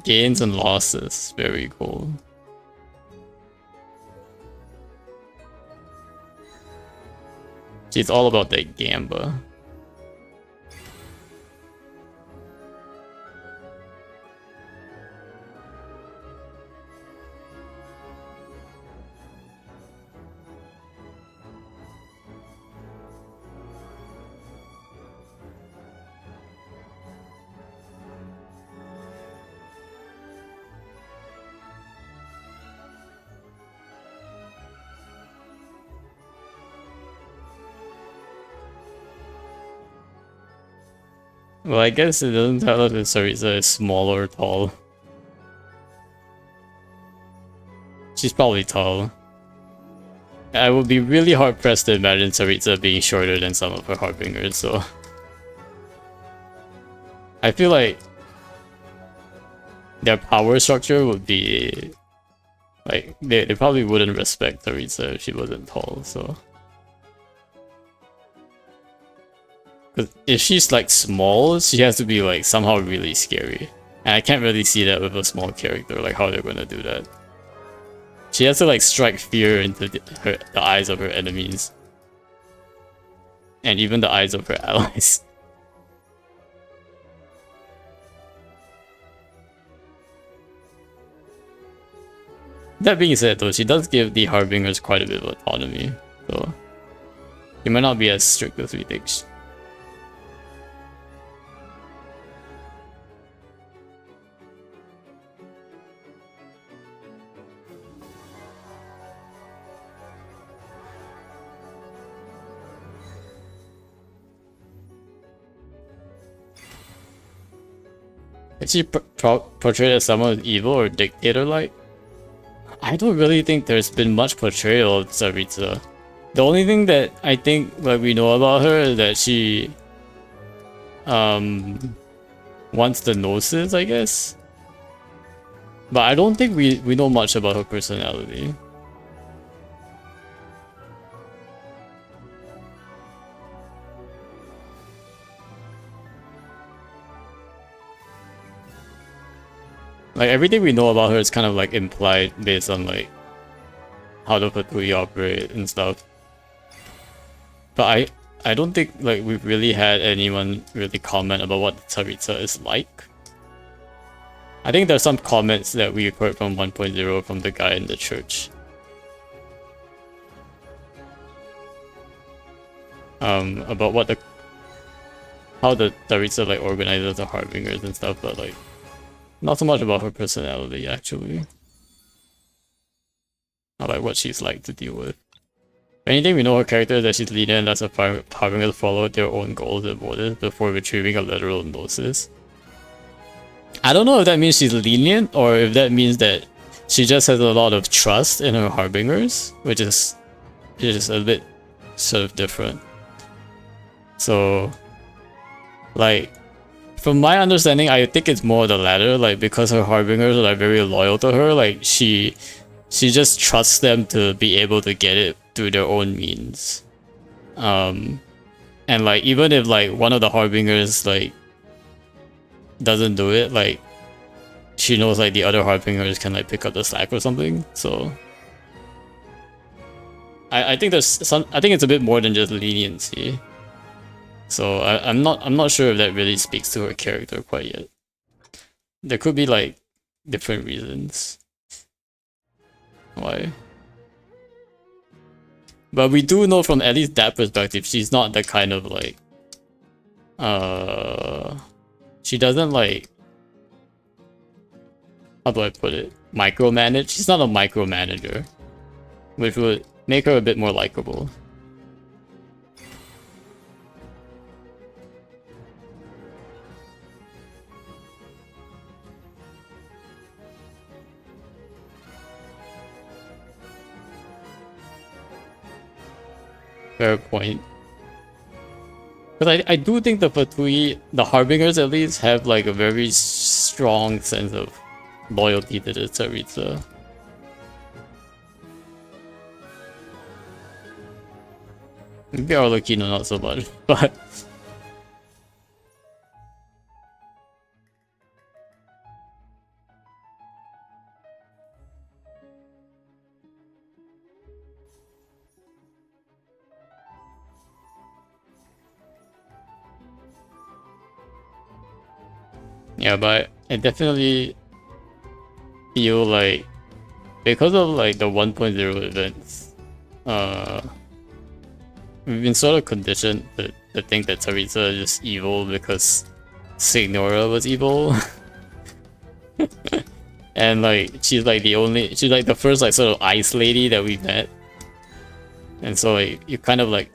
Gains and losses. Very cool. She's all about that gamba. Well, I guess it doesn't tell us if Sarisa is small or tall. She's probably tall. I would be really hard pressed to imagine Saritsa being shorter than some of her harbingers, so I feel like their power structure would be like they probably wouldn't respect Saritsa if she wasn't tall, so. Cause if she's like small, she has to be like somehow really scary. And I can't really see that with a small character, like how they're gonna do that. She has to like strike fear into the eyes of her enemies. And even the eyes of her allies. That being said though, she does give the Harbingers quite a bit of autonomy, so it might not be as strict as we think. Is she portrayed as someone evil or dictator-like? I don't really think there's been much portrayal of Saritsa. The only thing that I think like we know about her is that she wants the Gnosis, I guess. But I don't think we know much about her personality. Like everything we know about her is kind of like implied based on like how the Fatui operate and stuff. But I don't think like we've really had anyone really comment about what Saritsa is like. I think there's some comments that we heard from 1.0 from the guy in the church. About what how the Saritsa like organizes the Harbingers and stuff, but like not so much about her personality, actually. Not like what she's like to deal with. If anything, we know her character is that she's lenient and that's a harbinger to follow their own goals and motives before retrieving a literal gnosis. I don't know if that means she's lenient or if that means that she just has a lot of trust in her harbingers, which is a bit sort of different. So, like, from my understanding, I think it's more the latter, like because her harbingers are like very loyal to her, like she just trusts them to be able to get it through their own means. And like even if like one of the harbingers like doesn't do it, like she knows like the other harbingers can like pick up the slack or something. So I think I think it's a bit more than just leniency. So I'm not sure if that really speaks to her character quite yet. There could be like different reasons why. But we do know from at least that perspective, she's not the kind of like she doesn't like, how do I put it? Micromanage. She's not a micromanager, which would make her a bit more likable. Fair point. Because I do think the Fatui, the Harbingers at least, have like a very strong sense of loyalty to the Saritsa. Maybe Arlecchino not so much, but... Yeah, but I definitely feel like because of like the 1.0 events, we've been sort of conditioned to think that Saritsa is just evil because Signora was evil. And like she's like the first like sort of ice lady that we met. And so like you kind of like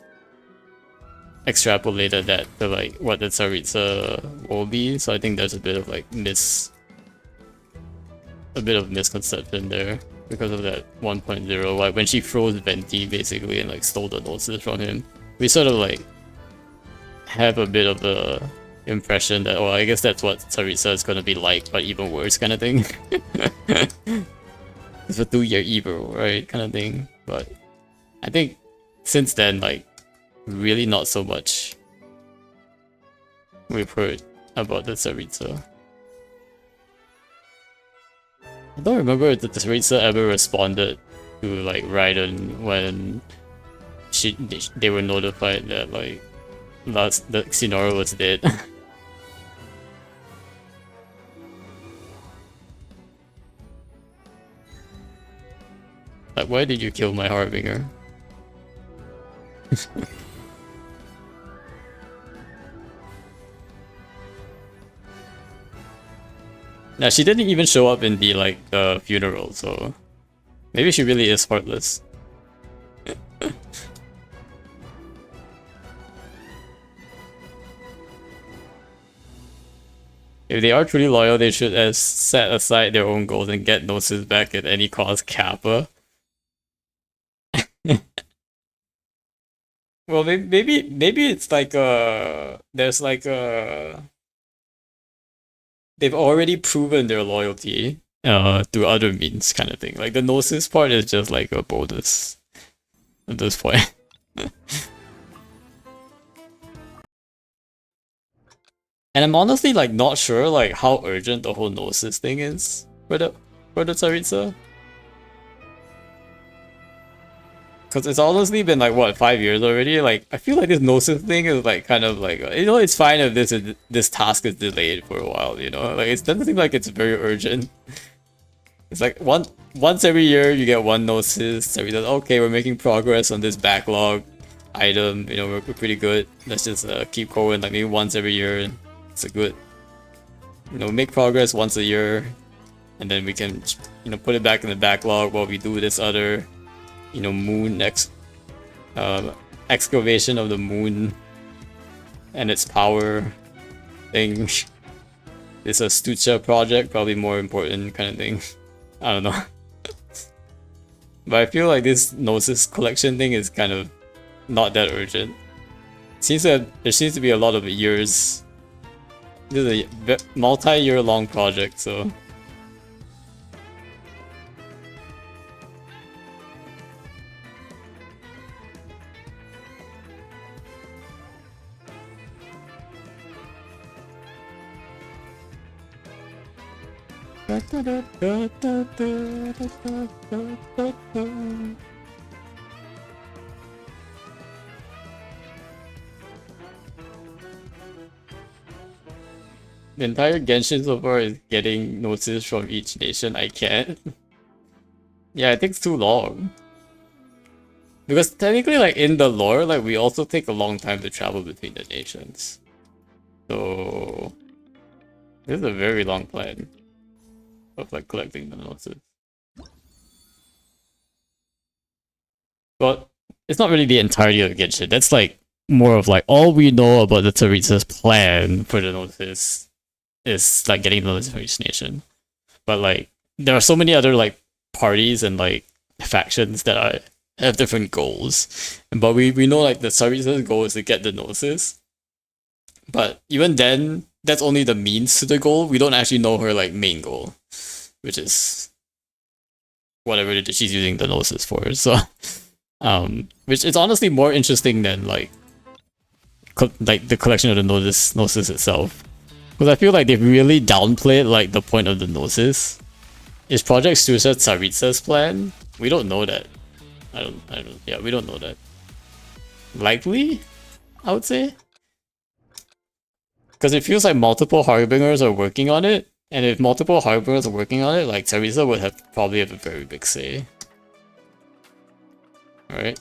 extrapolated that to like what the Saritsa will be, so I think there's a bit of like misconception there. because of that 1.0, like when she froze Venti basically and like stole the Gnosis from him. We sort of like have a bit of the impression that, well, I guess that's what Tsaritsa is gonna be like, but even worse kind of thing. It's a 2-year Evo, right? Kind of thing. But I think since then, like, really not so much we've heard about the Tsaritsa. I don't remember if the Tsaritsa ever responded to like Raiden when they were notified that like the Xenora was dead. Like, why did you kill my Harbinger? Now, she didn't even show up in the like funeral, so maybe she really is heartless. If they are truly loyal, they should set aside their own goals and get Gnosis back at any cost, Kappa. Well, maybe it's like there's like they've already proven their loyalty through other means kind of thing. Like the Gnosis part is just like a bonus at this point. And I'm honestly like not sure like how urgent the whole Gnosis thing is for the Tsaritsa. Because it's honestly been like what, 5 years already. Like I feel like this Gnosis thing is like kind of like, you know, it's fine if this task is delayed for a while. You know, like it doesn't seem like it's very urgent. It's like once every year you get one Gnosis. Tsaritsa's okay, we're making progress on this backlog item. You know, we're pretty good. Let's just keep going. Like maybe once every year. It's a good, you know, make progress once a year, and then we can, you know, put it back in the backlog while we do this other, you know, moon excavation of the moon and its power thing. This Astucia project, probably more important kind of thing. I don't know. But I feel like this Gnosis collection thing is kind of not that urgent. There seems to be a lot of years. This is a multi-year long project, so the entire Genshin so far is getting Gnosis from each nation. I can't. Yeah, it takes too long. Because technically, like in the lore, like we also take a long time to travel between the nations. So this is a very long plan of like collecting the Gnosis. But it's not really the entirety of Genshin. That's like more of like all we know about the Tsaritsa's plan for the Gnosis is like getting the Gnosis from each nation. But like there are so many other like parties and like factions that have different goals. But we know like the Tsaritsa's goal is to get the Gnosis. But even then, that's only the means to the goal. We don't actually know her like main goal, which is whatever it is she's using the Gnosis for. So which is honestly more interesting than like the collection of the Gnosis itself. Because I feel like they've really downplayed like the point of the Gnosis. Is Project Suicide Tsaritsa's plan? We don't know that. Yeah, we don't know that. Likely, I would say. Because it feels like multiple Harbingers are working on it. And if multiple Harbingers are working on it, like Tsaritsa would probably have a very big say. Right?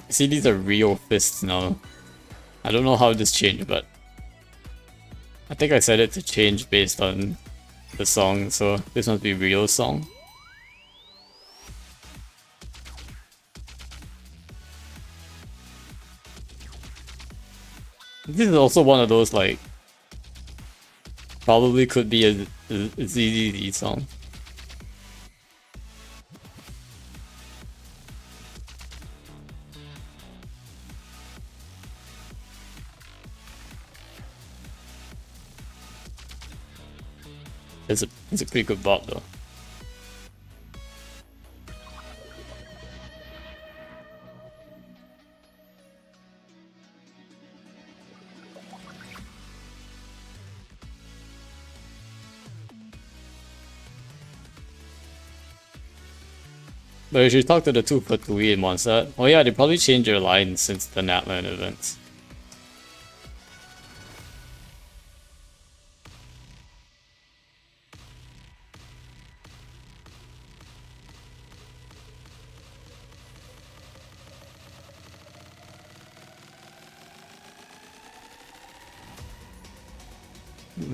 See, these are real fists now. I don't know how this changed, but I think I set it to change based on the song, so this must be real song. This is also one of those like Probably could be a ZZZ song. It's a pretty good bot though. But you should talk to the two Fatui monster. Oh yeah, they probably changed their line since the Natlan events.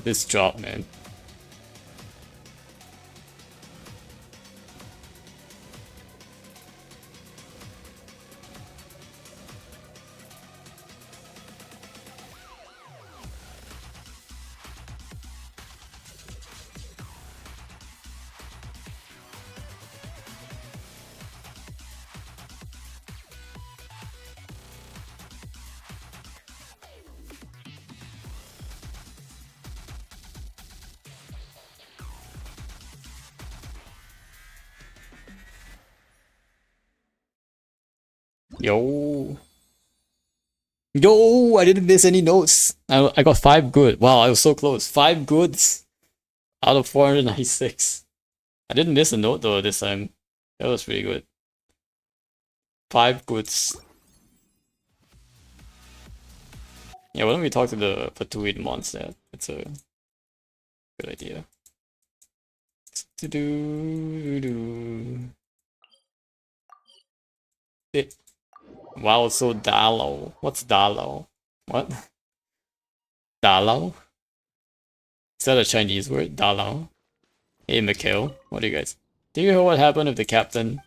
This drop, man. Yo. Yo, I didn't miss any notes. I got 5 good. Wow, I was so close. 5 goods out of 496. I didn't miss a note though this time. That was pretty good. 5 goods. Yeah, why don't we talk to the Patuid monster? It's a good idea. Wow, so Dalo. What's Dalo? What? Dalo? Is that a Chinese word? Dalo? Hey, Mikhail. What do you guys? Do you hear what happened with the captain?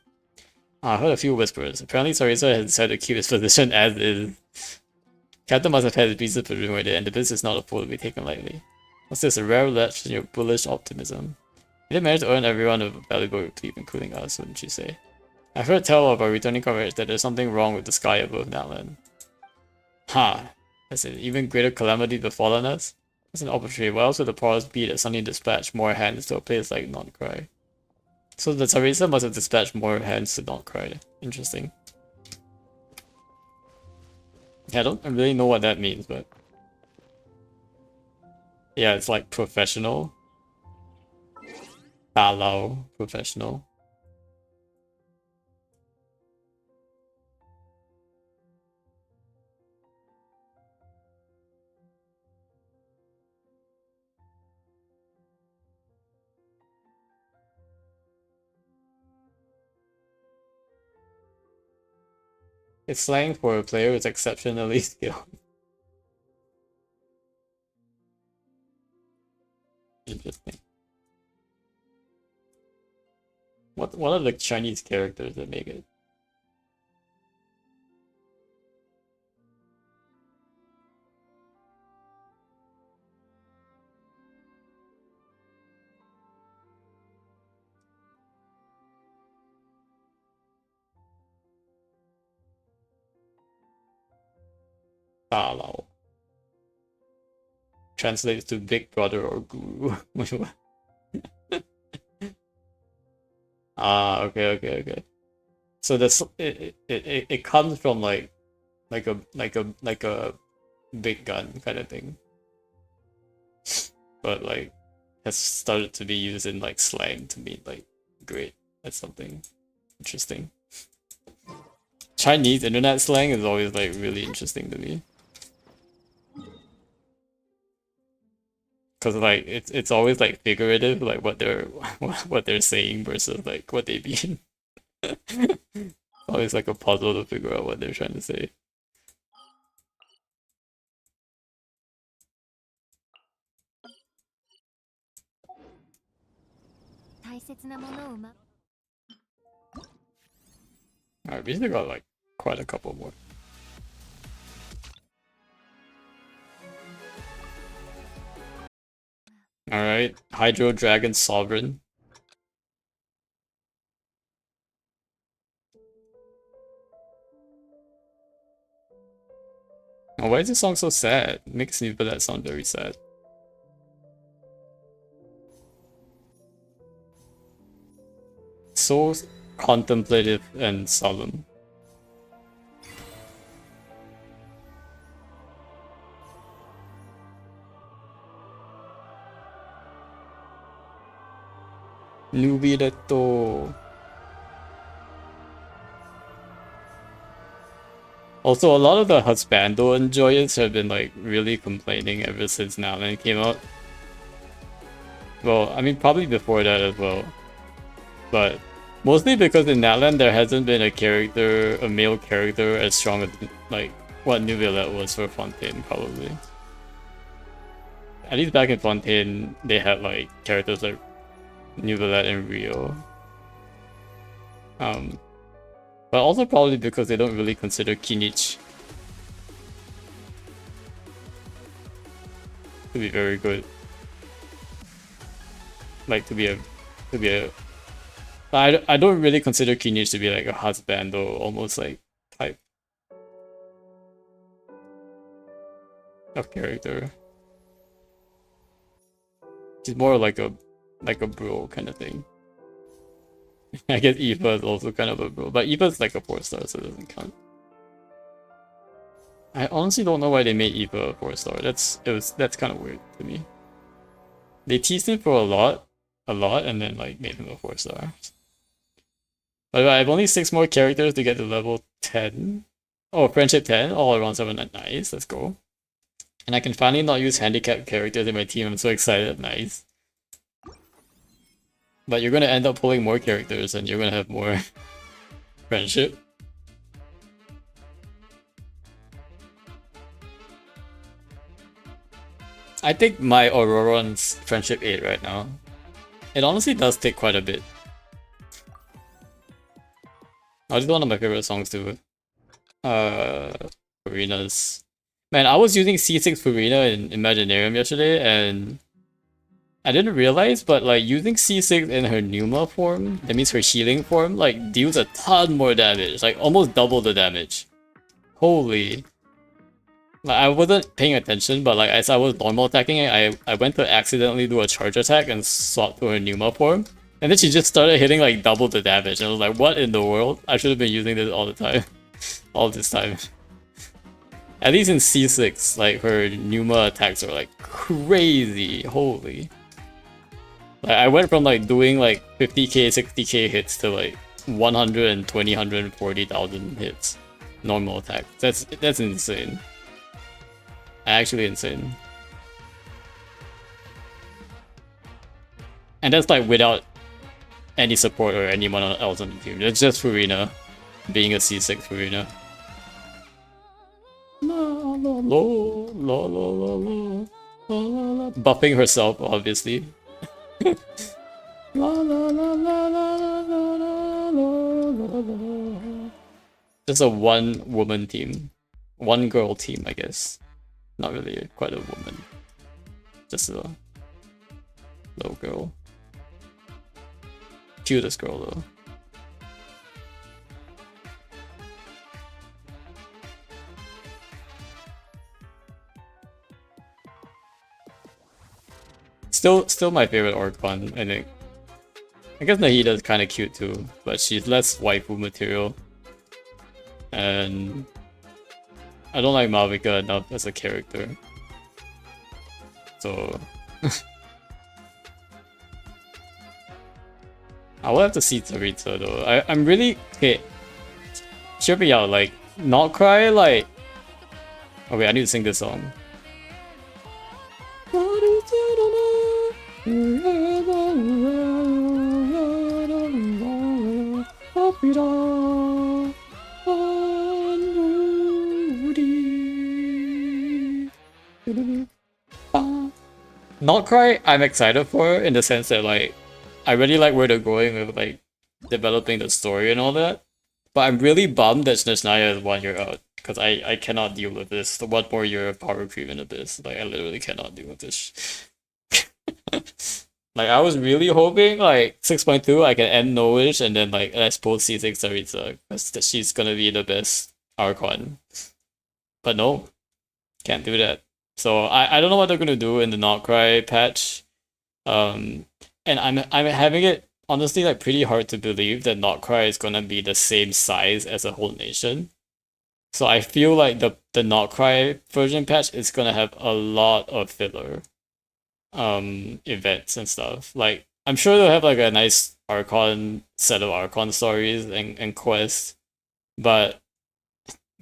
I heard a few whispers. Apparently, Sarisa has decided to keep his position as is. Captain must have had his reason for doing it, and the business is not a fool to be taken lightly. What's this? A rare lapse in your bullish optimism. You did manage to earn everyone a valuable reprieve, including us, wouldn't you say? I've heard tell of our returning comrades that there's something wrong with the sky above Natlan. Ha! Has an even greater calamity befallen us? That's an opportunity. What else would the powers be that suddenly dispatch more hands to a place like Noncry? So the Teresa must have dispatched more hands to Noncry. Interesting. Yeah, I don't really know what that means, but... yeah, it's like professional. Hello, professional. It's slang for a player who's exceptionally skilled. Interesting. What are the Chinese characters that make it? Dalao. Translates to big brother or guru. Ah, okay. So this it comes from like a big gun kind of thing, but like has started to be used in like slang to mean like great at something interesting. Chinese internet slang is always like really interesting to me. Cause like it's always like figurative, like what they're what they're saying versus like what they mean. Always like a puzzle to figure out what they're trying to say. Alright, we still got like quite a couple more. Alright, Hydro Dragon Sovereign. Oh, why is this song so sad? It makes that sound very sad. So contemplative and solemn. Nubiretto. Also, a lot of the husbando enjoyers have been like really complaining ever since Nowland came out. Well, I mean probably before that as well. But mostly because in Natland there hasn't been a male character as strong as like what New Villette was for Fontaine probably. At least back in Fontaine they had like characters like New Villette and Rio. But also probably because they don't really consider Kinich to be very good. Like to be a I don't really consider Kinich to be like a husbando, almost like type of character. She's more like a bro kind of thing. I guess Eva is also kind of a bro, but Eva's like a 4-star, so it doesn't count. I honestly don't know why they made Eva a 4-star. That's kind of weird to me. They teased him for a lot, and then like made him a 4-star. But I have only 6 more characters to get to level 10. Oh, friendship 10, all around 7. Nice, let's go. And I can finally not use handicapped characters in my team. I'm so excited. Nice. But you're gonna end up pulling more characters and you're gonna have more friendship. I think my Auroron's friendship 8 right now. It honestly does take quite a bit. Oh, this is one of my favorite songs too. Farina's. Man, I was using C6 Farina in Imaginarium yesterday and I didn't realize, but like using C6 in her Numa form, that means her healing form, like deals a ton more damage, like almost double the damage. Holy. Like I wasn't paying attention, but like as I was normal attacking it, I went to accidentally do a charge attack and swap to her Numa form. And then she just started hitting like double the damage. And I was like, what in the world? I should have been using this all the time. all this time. At least in C6, like her Numa attacks are like crazy. Holy. Like I went from like doing like 50k, 60k hits to like 120, 140,000 hits. Normal attack. That's insane. Actually insane. And that's like without any support or anyone else on the team. It's just Farina being a C6 Farina. Buffing herself, obviously. Just a one-woman team. One-girl team, I guess. Not really quite a woman. Just a little girl. Cutest girl though. Still my favorite Orcon, I think. I guess Nahida's kinda cute too, but she's less waifu material. And I don't like Malvika enough as a character. So I will have to see Taritza though. I'm really okay. Hear me out, like not cry like okay, I need to sing this song. Not cry, I'm excited for in the sense that like I really like where they're going with like developing the story and all that. But I'm really bummed that Snezhnaya is 1 year out. Because I cannot deal with this. The 1 more year of power creep into this. Like I literally cannot deal with this. Like I was really hoping like 6.2 I can end Knowledge and then like let's pull C6 Saritza because she's gonna be the best Archon. But no, can't do that. So I don't know what they're gonna do in the Not Cry patch. Um, and I'm having it honestly like pretty hard to believe that Not Cry is gonna be the same size as a whole nation. So I feel like the Not Cry version patch is gonna have a lot of filler events and stuff. Like I'm sure they'll have like a nice Archon set of Archon stories and quests, but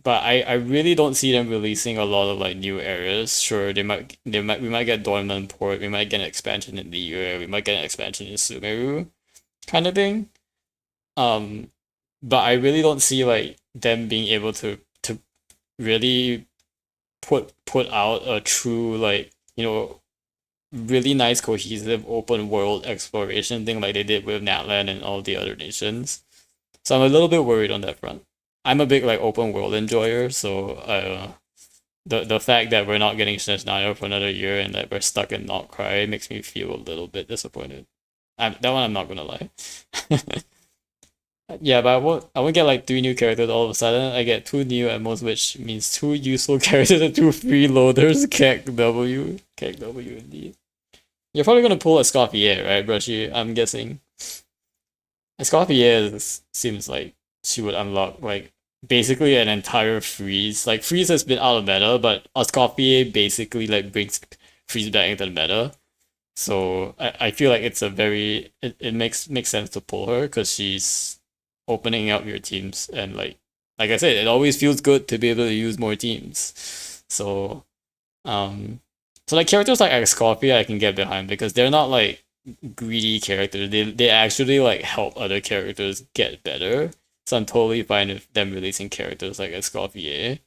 I really don't see them releasing a lot of like new areas. Sure, we might get Dormant Port, we might get an expansion in the year, we might get an expansion in Sumeru, kind of thing. Um, but I really don't see like them being able to really put out a true like really nice cohesive open world exploration thing like they did with Natlan and all the other nations. So I'm a little bit worried on that front. I'm a big like open world enjoyer, so the fact that we're not getting Shenanigans for another year and that we're stuck in Not Cry makes me feel a little bit disappointed. That one I'm not gonna lie. Yeah, but I won't get like three new characters all of a sudden. I get two new at most, which means two useful characters and two freeloaders. Kek W indeed. You're probably gonna pull a Scorpier, right, Brushy? I'm guessing. A Scorpier seems like she would unlock like basically an entire freeze. Like freeze has been out of meta, but a Scorpier basically like brings freeze back into the meta. So I feel like it's a very it makes sense to pull her because she's opening up your teams and like I said, it always feels good to be able to use more teams. So so like characters like Scorpia I can get behind because they're not like greedy characters. They actually like help other characters get better. So I'm totally fine with them releasing characters like Escoffier.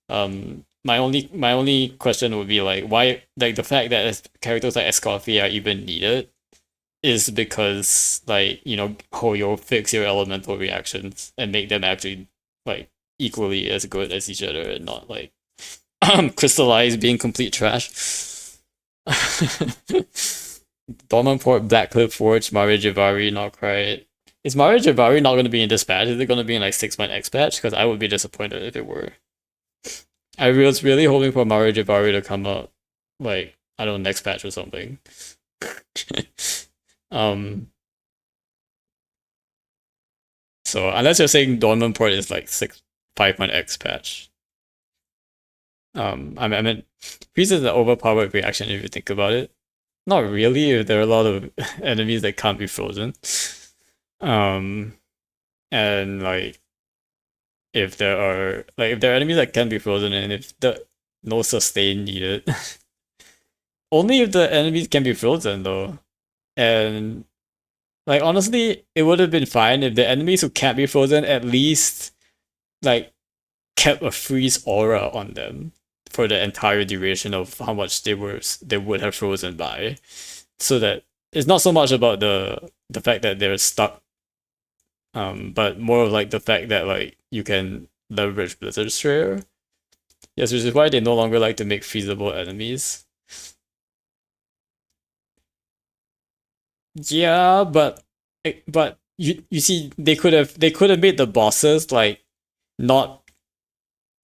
My only question would be like why like the fact that characters like Escoffier are even needed is because like Hoyo fix your elemental reactions and make them actually like equally as good as each other and not like crystallize being complete trash. Dormanport, Blackcliff Forge, Mario Javari, not quite. Is Mario Javari not going to be in this patch? Is it going to be in like 6-month X patch? Because I would be disappointed if it were. I was really hoping for Mario Javari to come out like I don't know next patch or something. um. So unless you're saying Dormanport is like 5-month X patch. I mean, Freeze is an overpowered reaction if you think about it. Not really, if there are a lot of enemies that can't be frozen. Um, and like if there are enemies that can be frozen and if the no sustain needed. Only if the enemies can be frozen though. And like honestly, it would have been fine if the enemies who can't be frozen at least like kept a freeze aura on them for the entire duration of how much they would have frozen by. So that it's not so much about the fact that they're stuck, but more of like the fact that like you can leverage Blizzard Strayer. Yes, which is why they no longer like to make feasible enemies. Yeah, but you see they could have made the bosses like not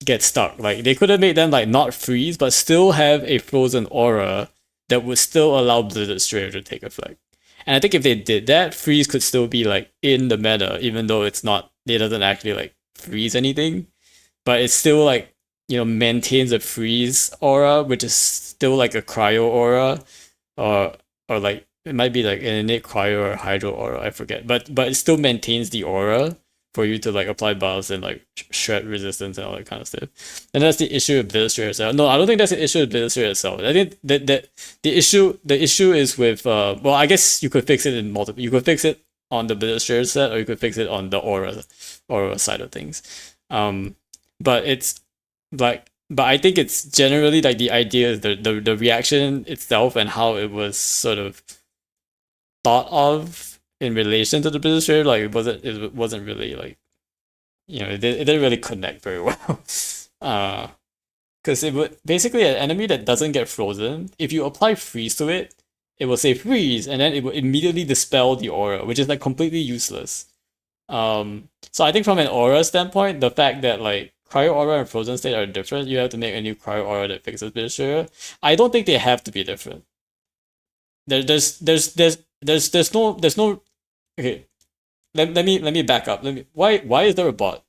get stuck. Like they could have made them like not freeze, but still have a frozen aura that would still allow Blizzard Strayer to take effect. And I think if they did that, freeze could still be like in the meta, even though it doesn't actually like freeze anything. But it's still like, maintains a freeze aura, which is still like a cryo aura. Or like it might be like an innate cryo or hydro aura, I forget. But it still maintains the aura for you to like apply buffs and like shred resistance and all that kind of stuff. And that's the issue with Blizzard itself. No, I don't think that's the issue with Blizzard itself. I think that the issue is with well, I guess you could fix it in multiple. You could fix it on the Blizzard set, or you could fix it on the aura side of things. But it's like but I think it's generally like the idea is the reaction itself and how it was sort of thought of in relation to the Blizzard. Like it wasn't really like it didn't really connect very well. Because it would basically an enemy that doesn't get frozen, if you apply freeze to it, it will say freeze, and then it will immediately dispel the aura, which is like completely useless. So I think from an aura standpoint, the fact that like cryo aura and frozen state are different, you have to make a new cryo aura that fixes Betrayal. I don't think they have to be different. There's no okay. Let me back up. Why is there a bot?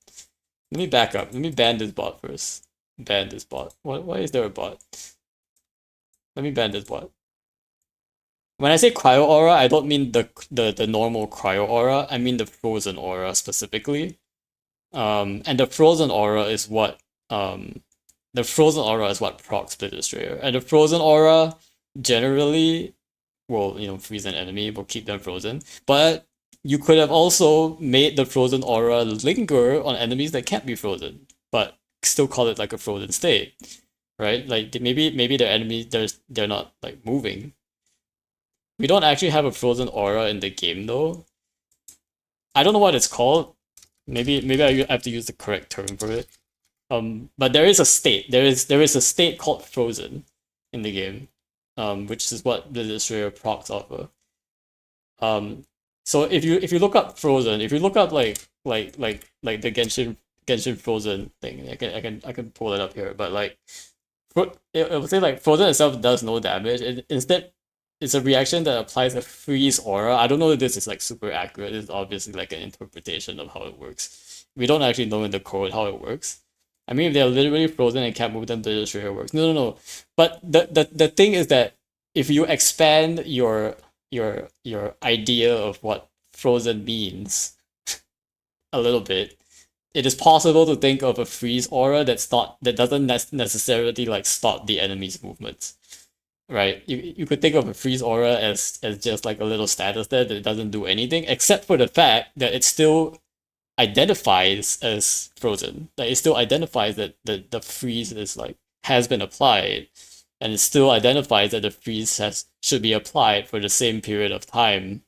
Let me back up. Let me ban this bot first. Ban this bot. Why is there a bot? Let me ban this bot. When I say cryo aura, I don't mean the normal cryo aura. I mean the frozen aura specifically. And the frozen aura is what procs Split Destroyer. And the frozen aura generally will, freeze an enemy, will keep them frozen. But you could have also made the frozen aura linger on enemies that can't be frozen, but still call it like a frozen state, right? Like maybe their enemies they're not like moving. We don't actually have a frozen aura in the game though. I don't know what it's called. Maybe I have to use the correct term for it. But there is a state. There is a state called frozen in the game, which is what the Destroyer procs offer. So if you look up frozen, if you look up like the Genshin frozen thing, I can pull it up here. But like, it would say like frozen itself does no damage. Instead, it's a reaction that applies a freeze aura. I don't know if this is like super accurate. It's obviously like an interpretation of how it works. We don't actually know in the code how it works. I mean, if they're literally frozen and can't move them, the Destroyer works. No. But the thing is that if you expand your idea of what frozen means a little bit, it is possible to think of a freeze aura that doesn't necessarily like stop the enemy's movements. Right? You could think of a freeze aura as just like a little status there that doesn't do anything, except for the fact that it still identifies as frozen. Like it still identifies that the freeze is like has been applied, and it still identifies that the freeze should be applied for the same period of time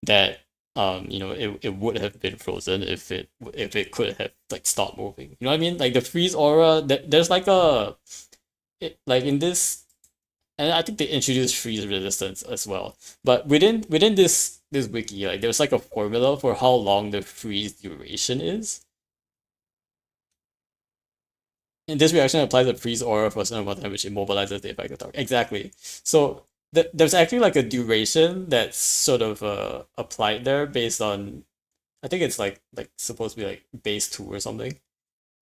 that it would have been frozen if it could have like stopped moving. You know what I mean? Like the freeze aura, there's like like in this, and I think they introduced freeze resistance as well. But within this wiki, like there's like a formula for how long the freeze duration is. And this reaction applies a freeze aura for a certain amount of time, which immobilizes the effective target. Exactly. So there's actually like a duration that's sort of applied there based on, I think it's like supposed to be like base 2 or something.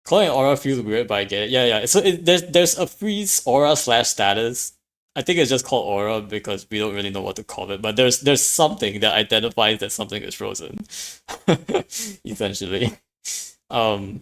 Calling it aura feels weird, but I get it. Yeah. So there's a freeze aura / status. I think it's just called aura because we don't really know what to call it, but there's something that identifies that something is frozen, essentially, for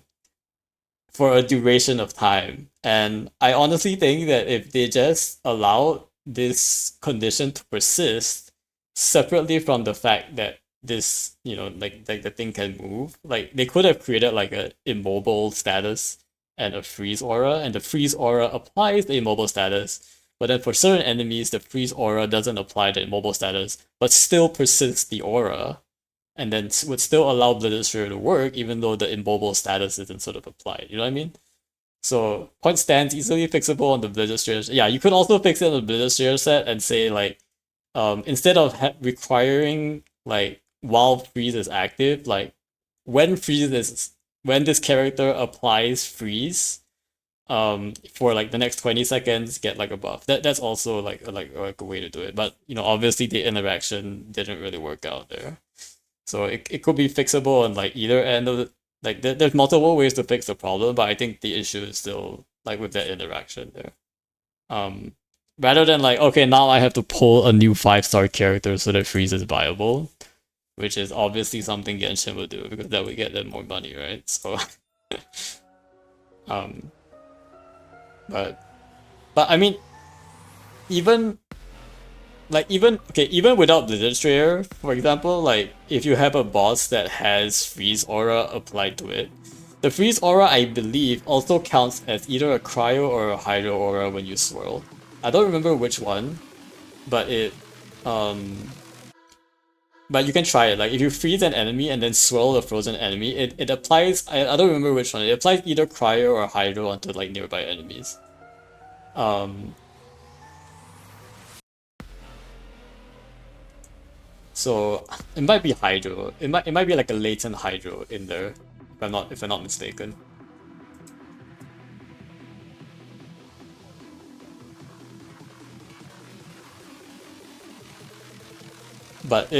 a duration of time. And I honestly think that if they just allowed this condition to persist separately from the fact that this, like the thing can move, like they could have created like a immobile status and a freeze aura, and the freeze aura applies the immobile status. But then for certain enemies, the freeze aura doesn't apply the immobile status, but still persists the aura, and then would still allow Blade Destroyer to work, even though the immobile status isn't sort of applied. You know what I mean? So point stands easily fixable on the Blade Destroyer. Yeah, you could also fix it on the Blade Destroyer set and say like, instead of requiring like while freeze is active, like when this character applies freeze, for like the next 20 seconds get like a buff. That's also like a way to do it, but obviously the interaction didn't really work out there, so it could be fixable on like either end of the, like there's multiple ways to fix the problem, but I think the issue is still like with that interaction there. Rather than like, okay, now I have to pull a new 5-star character so that freeze is viable, which is obviously something Genshin would do because that would get them more money, right? So but I mean, even without the Destroyer, for example, like if you have a boss that has freeze aura applied to it, the freeze aura I believe also counts as either a cryo or a hydro aura when you swirl. I don't remember which one, but but you can try it. Like if you freeze an enemy and then swirl a frozen enemy, it applies. I don't remember which one. It applies either cryo or hydro onto like nearby enemies. So it might be Hydro. It might be like a latent Hydro in there, if I'm not mistaken. But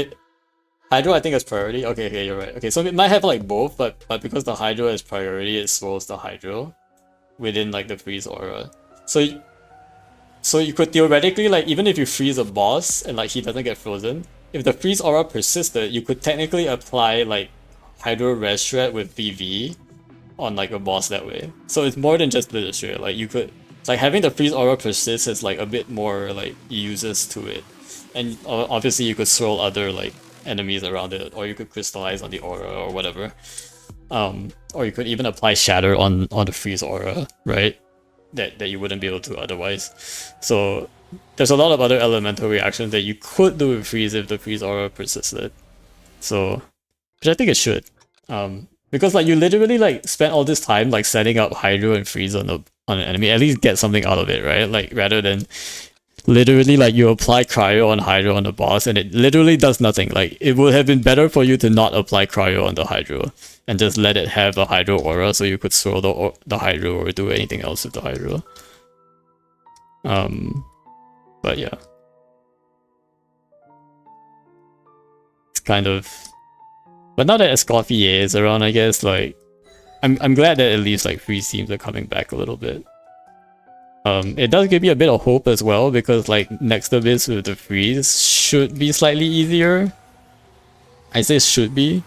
Hydro I think is priority. Okay, you're right. Okay, so it might have like both, but because the Hydro is priority, it slows the Hydro within like the freeze aura. So so you could theoretically, like, even if you freeze a boss and like he doesn't get frozen, if the freeze aura persisted, you could technically apply like Hydro Res Shred with VV on like a boss that way. So it's more than just Blitz Shred. Like you could, like, having the freeze aura persist has like a bit more like uses to it, and obviously you could swirl other like enemies around it, or you could crystallize on the aura or whatever. Or you could even apply Shatter on the freeze aura, right? That you wouldn't be able to otherwise. So there's a lot of other elemental reactions that you could do with freeze if the freeze aura persisted. So, which I think it should. Because like you literally like spent all this time like setting up Hydro and freeze on an enemy. At least get something out of it, right? Like rather than literally like you apply cryo on Hydro on the boss and it literally does nothing. Like it would have been better for you to not apply cryo on the Hydro and just let it have a Hydro aura so you could swirl the Hydro or do anything else with the Hydro. But yeah. It's kind of, but now that Escoffier is around, I guess like I'm glad that at least like freeze teams are coming back a little bit. It does give me a bit of hope as well because like next Abyss with the freeze should be slightly easier. I say should be.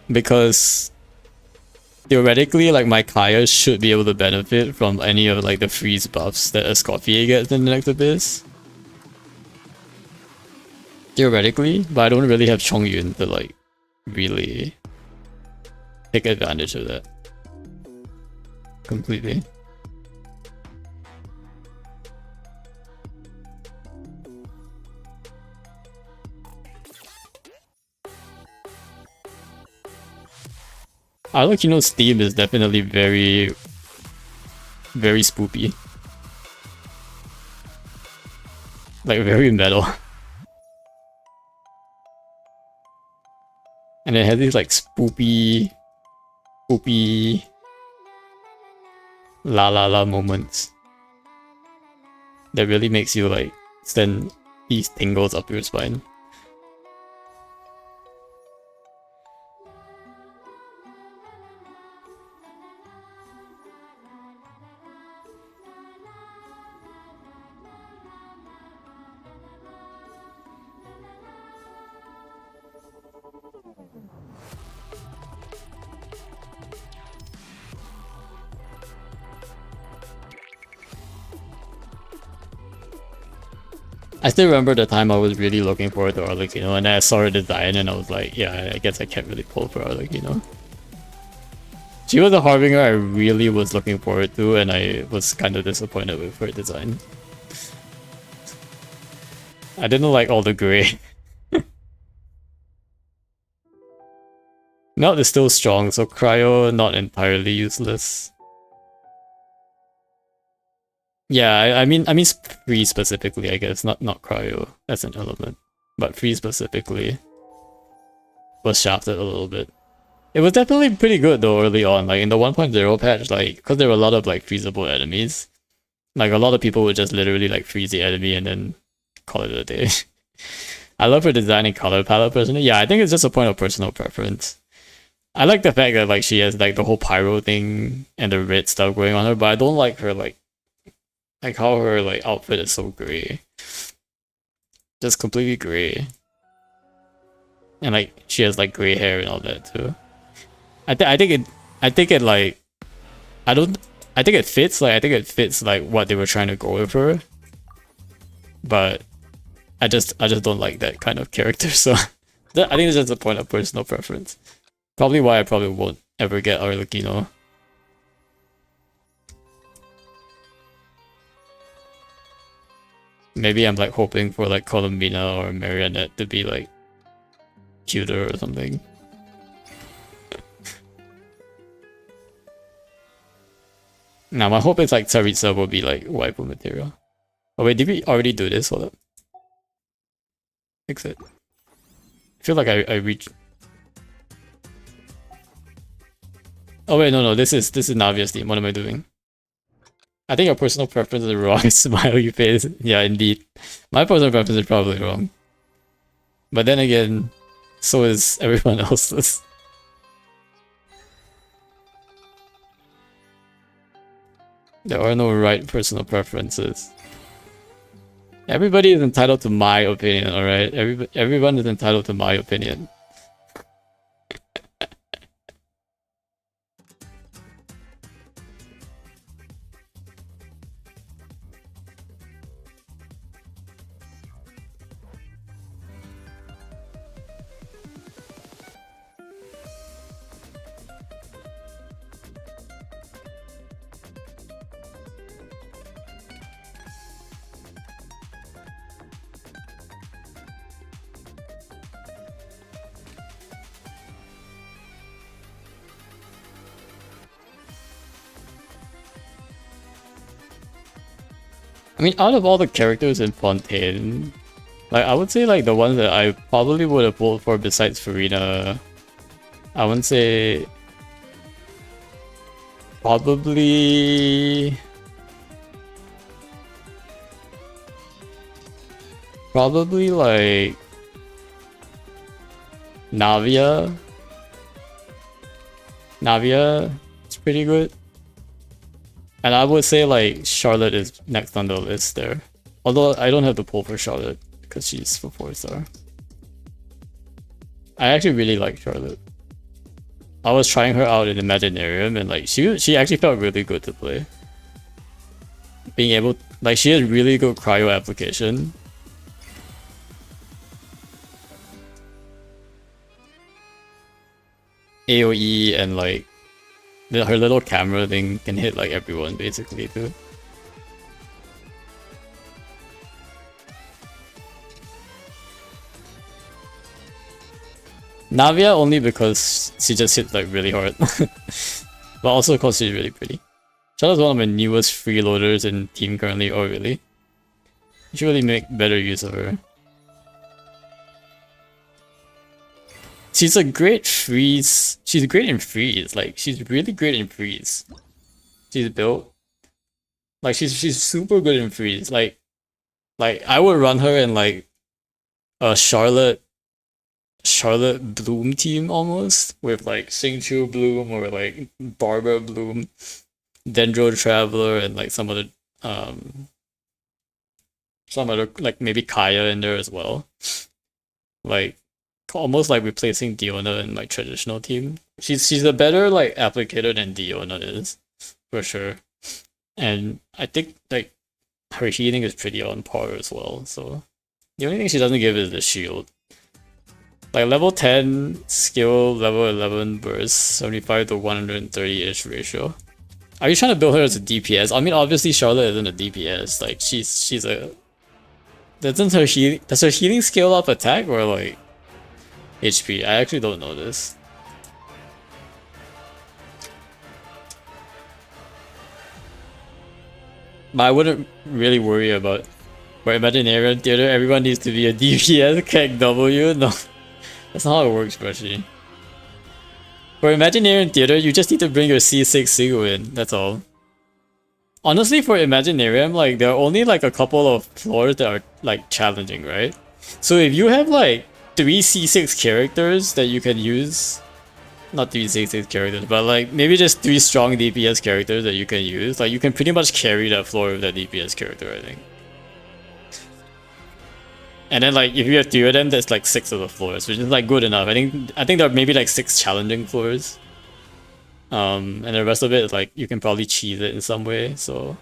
Because theoretically like my Kaya should be able to benefit from any of like the freeze buffs that Escoffier gets in the next Abyss. Theoretically, but I don't really have Chongyun to like really take advantage of that completely. Arlecchino's theme is definitely very, very spoopy. Like very metal. And it has these like spoopy la la la moments that really makes you like send these tingles up your spine. I still remember the time I was really looking forward to Arlecchino, and then I saw her design and I was like, yeah, I guess I can't really pull for Arlecchino. She was a Harbinger I really was looking forward to, and I was kind of disappointed with her design. I didn't like all the gray. Melt is still strong, so Cryo not entirely useless. Yeah, I mean free specifically, I guess, not cryo as an element, but free specifically was shafted a little bit. It was definitely pretty good though early on, like in the 1.0 patch, like because there were a lot of like freezable enemies. Like a lot of people would just literally like freeze the enemy and then call it a day. I love her designing color palette personally. Yeah, I think it's just a point of personal preference. I like the fact that like she has like the whole pyro thing and the red stuff going on her, but I don't like her like how her like outfit is so gray. Just completely gray. And like she has like gray hair and all that too. I think it like I think it fits like what they were trying to go with her. But I just don't like that kind of character, so I think it's just a point of personal preference. Probably why I probably won't ever get Arlecchino. Maybe I'm like hoping for like Columbina or Marionette to be like cuter or something. Now my hope is like Tsaritsa will be like waifu material. Oh wait, did we already do this? Hold up. Fix it. I feel like I reached. Oh wait, no, this is Navia's team. What am I doing? I think your personal preference is wrong. Smiley face. Yeah, indeed. My personal preference is probably wrong. But then again, so is everyone else's. There are no right personal preferences. Everybody is entitled to my opinion, alright? Everyone is entitled to my opinion. I mean, out of all the characters in Fontaine, like, I would say, like, the ones that I probably would have pulled for besides Farina, I wouldn't say... Probably... Probably, like... Navia. Navia is pretty good. And I would say like Charlotte is next on the list there. Although I don't have the pull for Charlotte because she's for 4-star. I actually really like Charlotte. I was trying her out in Imaginarium and like she actually felt really good to play. Being able like she has really good cryo application. AoE and like her little camera thing can hit like everyone basically too. Navia only because she just hit like really hard. But also because she's really pretty. Charlotte's one of my newest freeloaders in team currently. Oh really? You should really make better use of her. She's a great freeze. She's great in freeze. Like she's really great in freeze. She's built. Like she's super good in freeze. Like I would run her in like a Charlotte Bloom team almost with like Xingqiu Bloom or like Barbara Bloom, Dendro Traveler and like some other like maybe Kaya in there as well. Like almost like replacing Diona in like traditional team. She's a better like applicator than Diona is, for sure. And I think like her healing is pretty on par as well, so the only thing she doesn't give is the shield. Like level 10 skill, level 11 burst, 75 to 130-ish ratio. Are you trying to build her as a DPS? I mean obviously Charlotte isn't a DPS, like she's a... Does her healing scale up attack or like HP? I actually don't know this. But I wouldn't really worry about... For Imaginarium Theater, everyone needs to be a DPS, Keg W? No. That's not how it works, Brushy. For Imaginarium Theater, you just need to bring your C6 Sigu in, that's all. Honestly, for Imaginarium, like, there are only like a couple of floors that are like challenging, right? So if you have like 3 C6 characters that you can use, not 3 C6 characters, but like maybe just 3 strong DPS characters that you can use, like you can pretty much carry that floor with that DPS character, I think. And then like if you have 3 of them, that's like 6 of the floors, which is like good enough. I think there are maybe like 6 challenging floors. And the rest of it is like you can probably cheese it in some way, so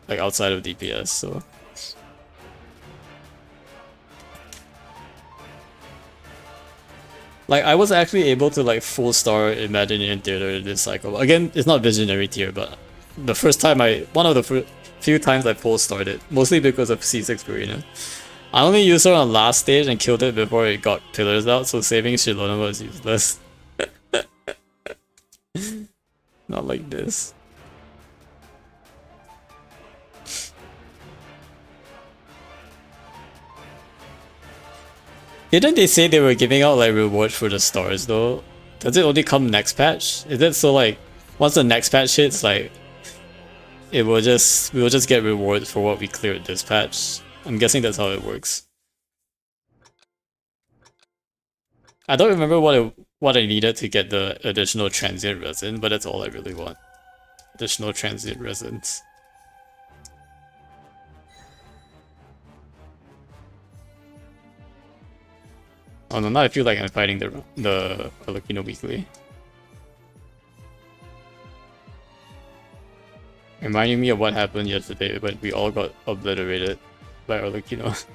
like outside of DPS, so like I was actually able to like full star Imaginarium Theater this cycle. Again, it's not Visionary tier, but the first time one of the few times I full started, mostly because of C6 Farina. I only used her on last stage and killed it before it got pillars out, so saving Shilona was useless. Not like this. Didn't they say they were giving out like rewards for the stars though? Does it only come next patch? Is it so like once the next patch hits, like we will just get rewards for what we cleared this patch? I'm guessing that's how it works. I don't remember what I needed to get the additional transient resin, but that's all I really want. Additional transient resins. Oh no, now I feel like I'm fighting the Arlecchino weekly. Reminding me of what happened yesterday when we all got obliterated by Arlecchino.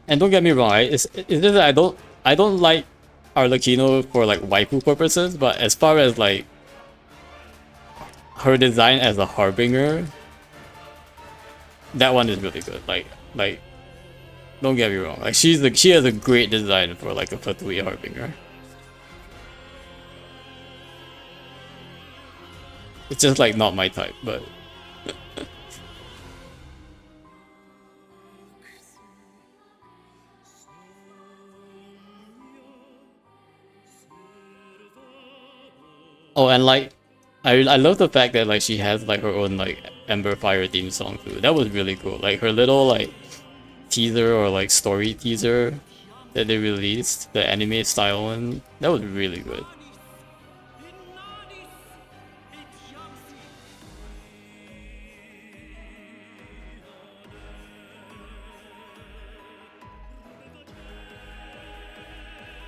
And don't get me wrong, it's just that I don't like Arlecchino for like waifu purposes, but as far as like her design as a harbinger, that one is really good. Like don't get me wrong, like she has a great design for like a Fatui harbinger. It's just like not my type, but oh, and like I love the fact that like she has like her own like Ember Fire theme song too. That was really cool. Like her little like teaser or like story teaser that they released, the anime style one, that was really good.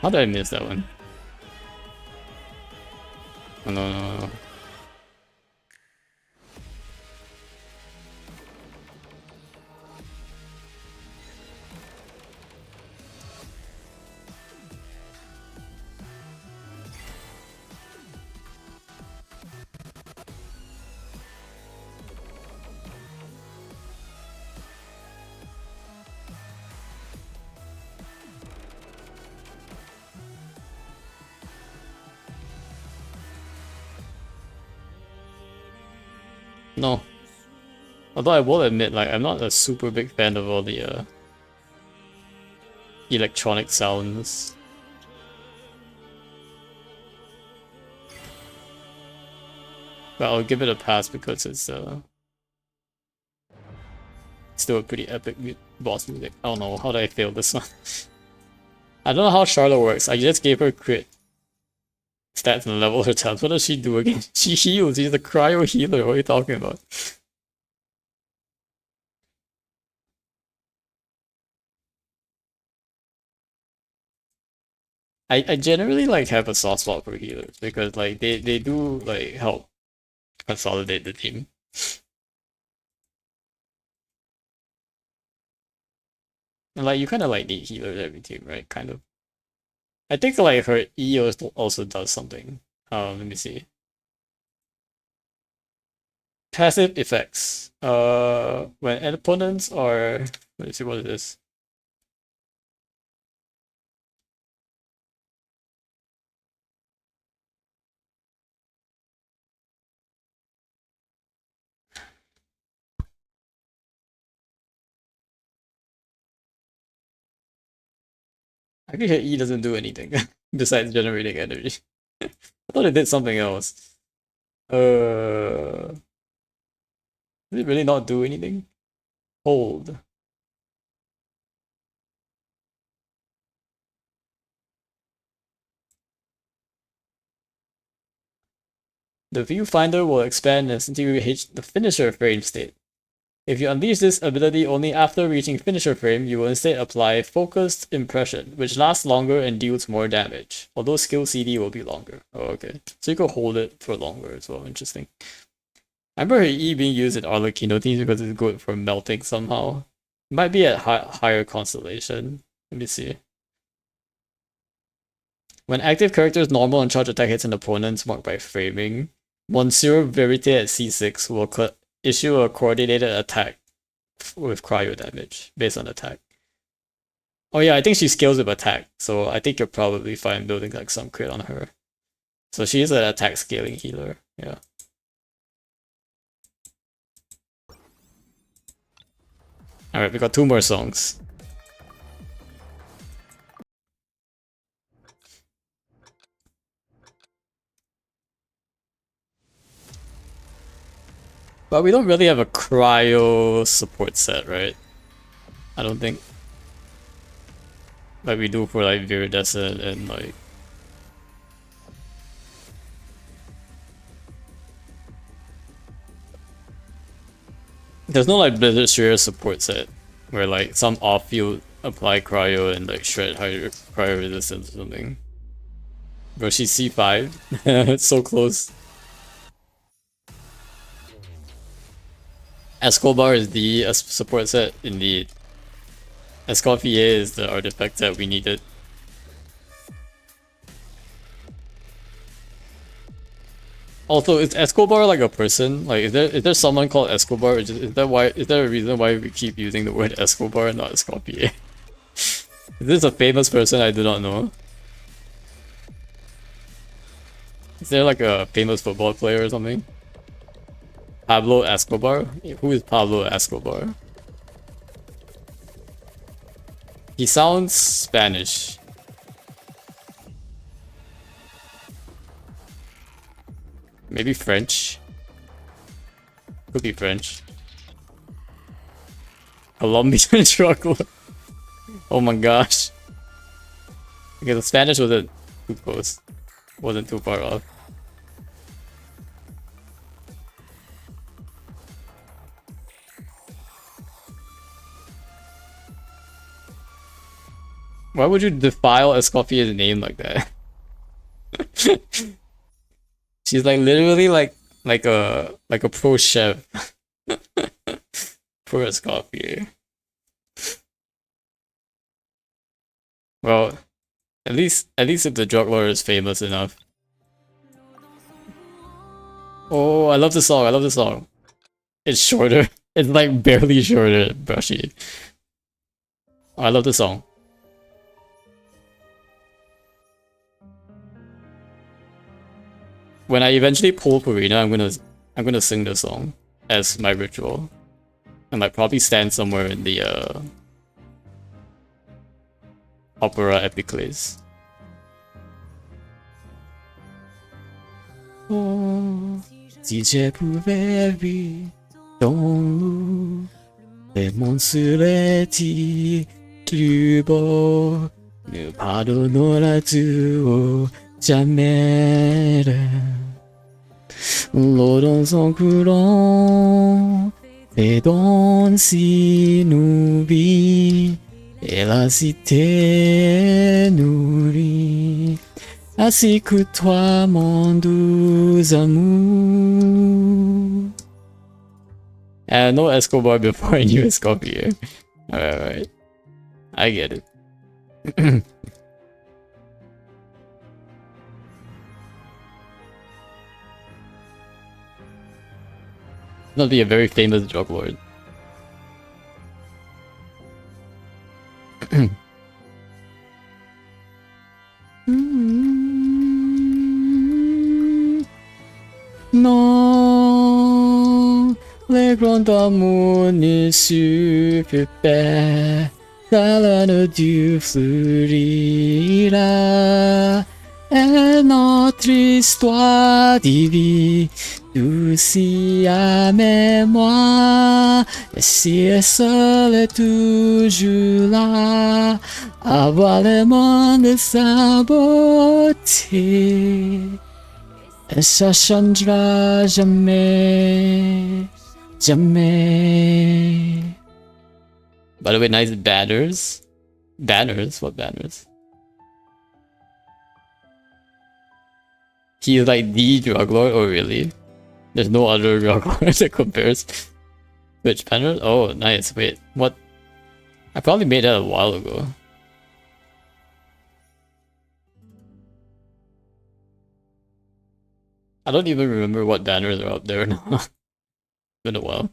How did I miss that one? Oh, no. No. Although I will admit, like, I'm not a super big fan of all the electronic sounds. But I'll give it a pass because it's still a pretty epic boss music. I don't know, how did I fail this one? I don't know how Charlotte works. I just gave her crit stats and level her tabs. What does she do again? She heals. She's a cryo healer. What are you talking about? I generally like have a soft spot for healers because like they do like help consolidate the team. And like you kind of like need healers every team, right? Kind of. I think like her E also does something. Let me see. Passive effects. When opponents are, let me see what it is. I think her E doesn't do anything besides generating energy. I thought it did something else. Did it really not do anything? Hold. The viewfinder will expand until you hit the finisher frame state. If you unleash this ability only after reaching finisher frame, you will instead apply Focused Impression, which lasts longer and deals more damage, although skill CD will be longer. Oh, okay. So you can hold it for longer as well. Interesting. I remember E being used in Arlecchino teams because it's good for melting somehow. It might be at higher constellation. Let me see. When active character's normal and charge attack hits an opponent marked by framing, Monsieur Verite at C6 will issue a coordinated attack with cryo damage based on attack. Oh yeah, I think she scales with attack, so I think you're probably fine building like some crit on her. So she is an attack scaling healer, yeah. Alright, we got 2 more songs. But we don't really have a cryo support set, right? I don't think. Like we do for like Viridescent and like... There's no like Blizzard Shredder support set where like some off-field apply cryo and like shred higher cryo resistance or something. Bro, she's C5. It's so close. Escobar is the support set, indeed. Escoffier is the artifact that we needed. Also, is Escobar like a person? Like, is there someone called Escobar? Is there a reason why we keep using the word Escobar and not Escoffier? Is this a famous person I do not know? Is there like a famous football player or something? Pablo Escobar? Who is Pablo Escobar? He sounds Spanish. Maybe French. Could be French. Colombian struggle. Oh my gosh. Okay, the Spanish wasn't too close. Wasn't too far off. Why would you defile Escoffier's name like that? She's like literally like a pro chef. Poor Escoffier. Well, at least if the drug lord is famous enough. Oh, I love the song. I love the song. It's shorter. It's like barely shorter, brushy. Oh, I love the song. When I eventually pull Purina, I'm gonna sing the song as my ritual. And like probably stand somewhere in the opera epicles. Oh, si je pouvais vivre dans l'eau, le monde serait-il plus beau? Nous pardonnera tout jamais. L'eau dans son courant et dans si nous vit et la cité nourrit. Ainsi que toi, mon doux amour. No Escobar before I knew Escobar. Alright. I get it. Not be a very famous drug lord. Non, les grands amours ne suffisent pas. Salade du fleurira. Et notre histoire divine, douce à mémoire. Et si elle seule est toujours là, à voir le monde de sa beauté. Et ça changera jamais, jamais. By the way, nice banners. Banners? What banners? He is like the drug lord? Oh really? There's no other drug lord that compares. Which banners? Oh nice, wait, what? I probably made that a while ago. I don't even remember what banners are up there now. It's been a while.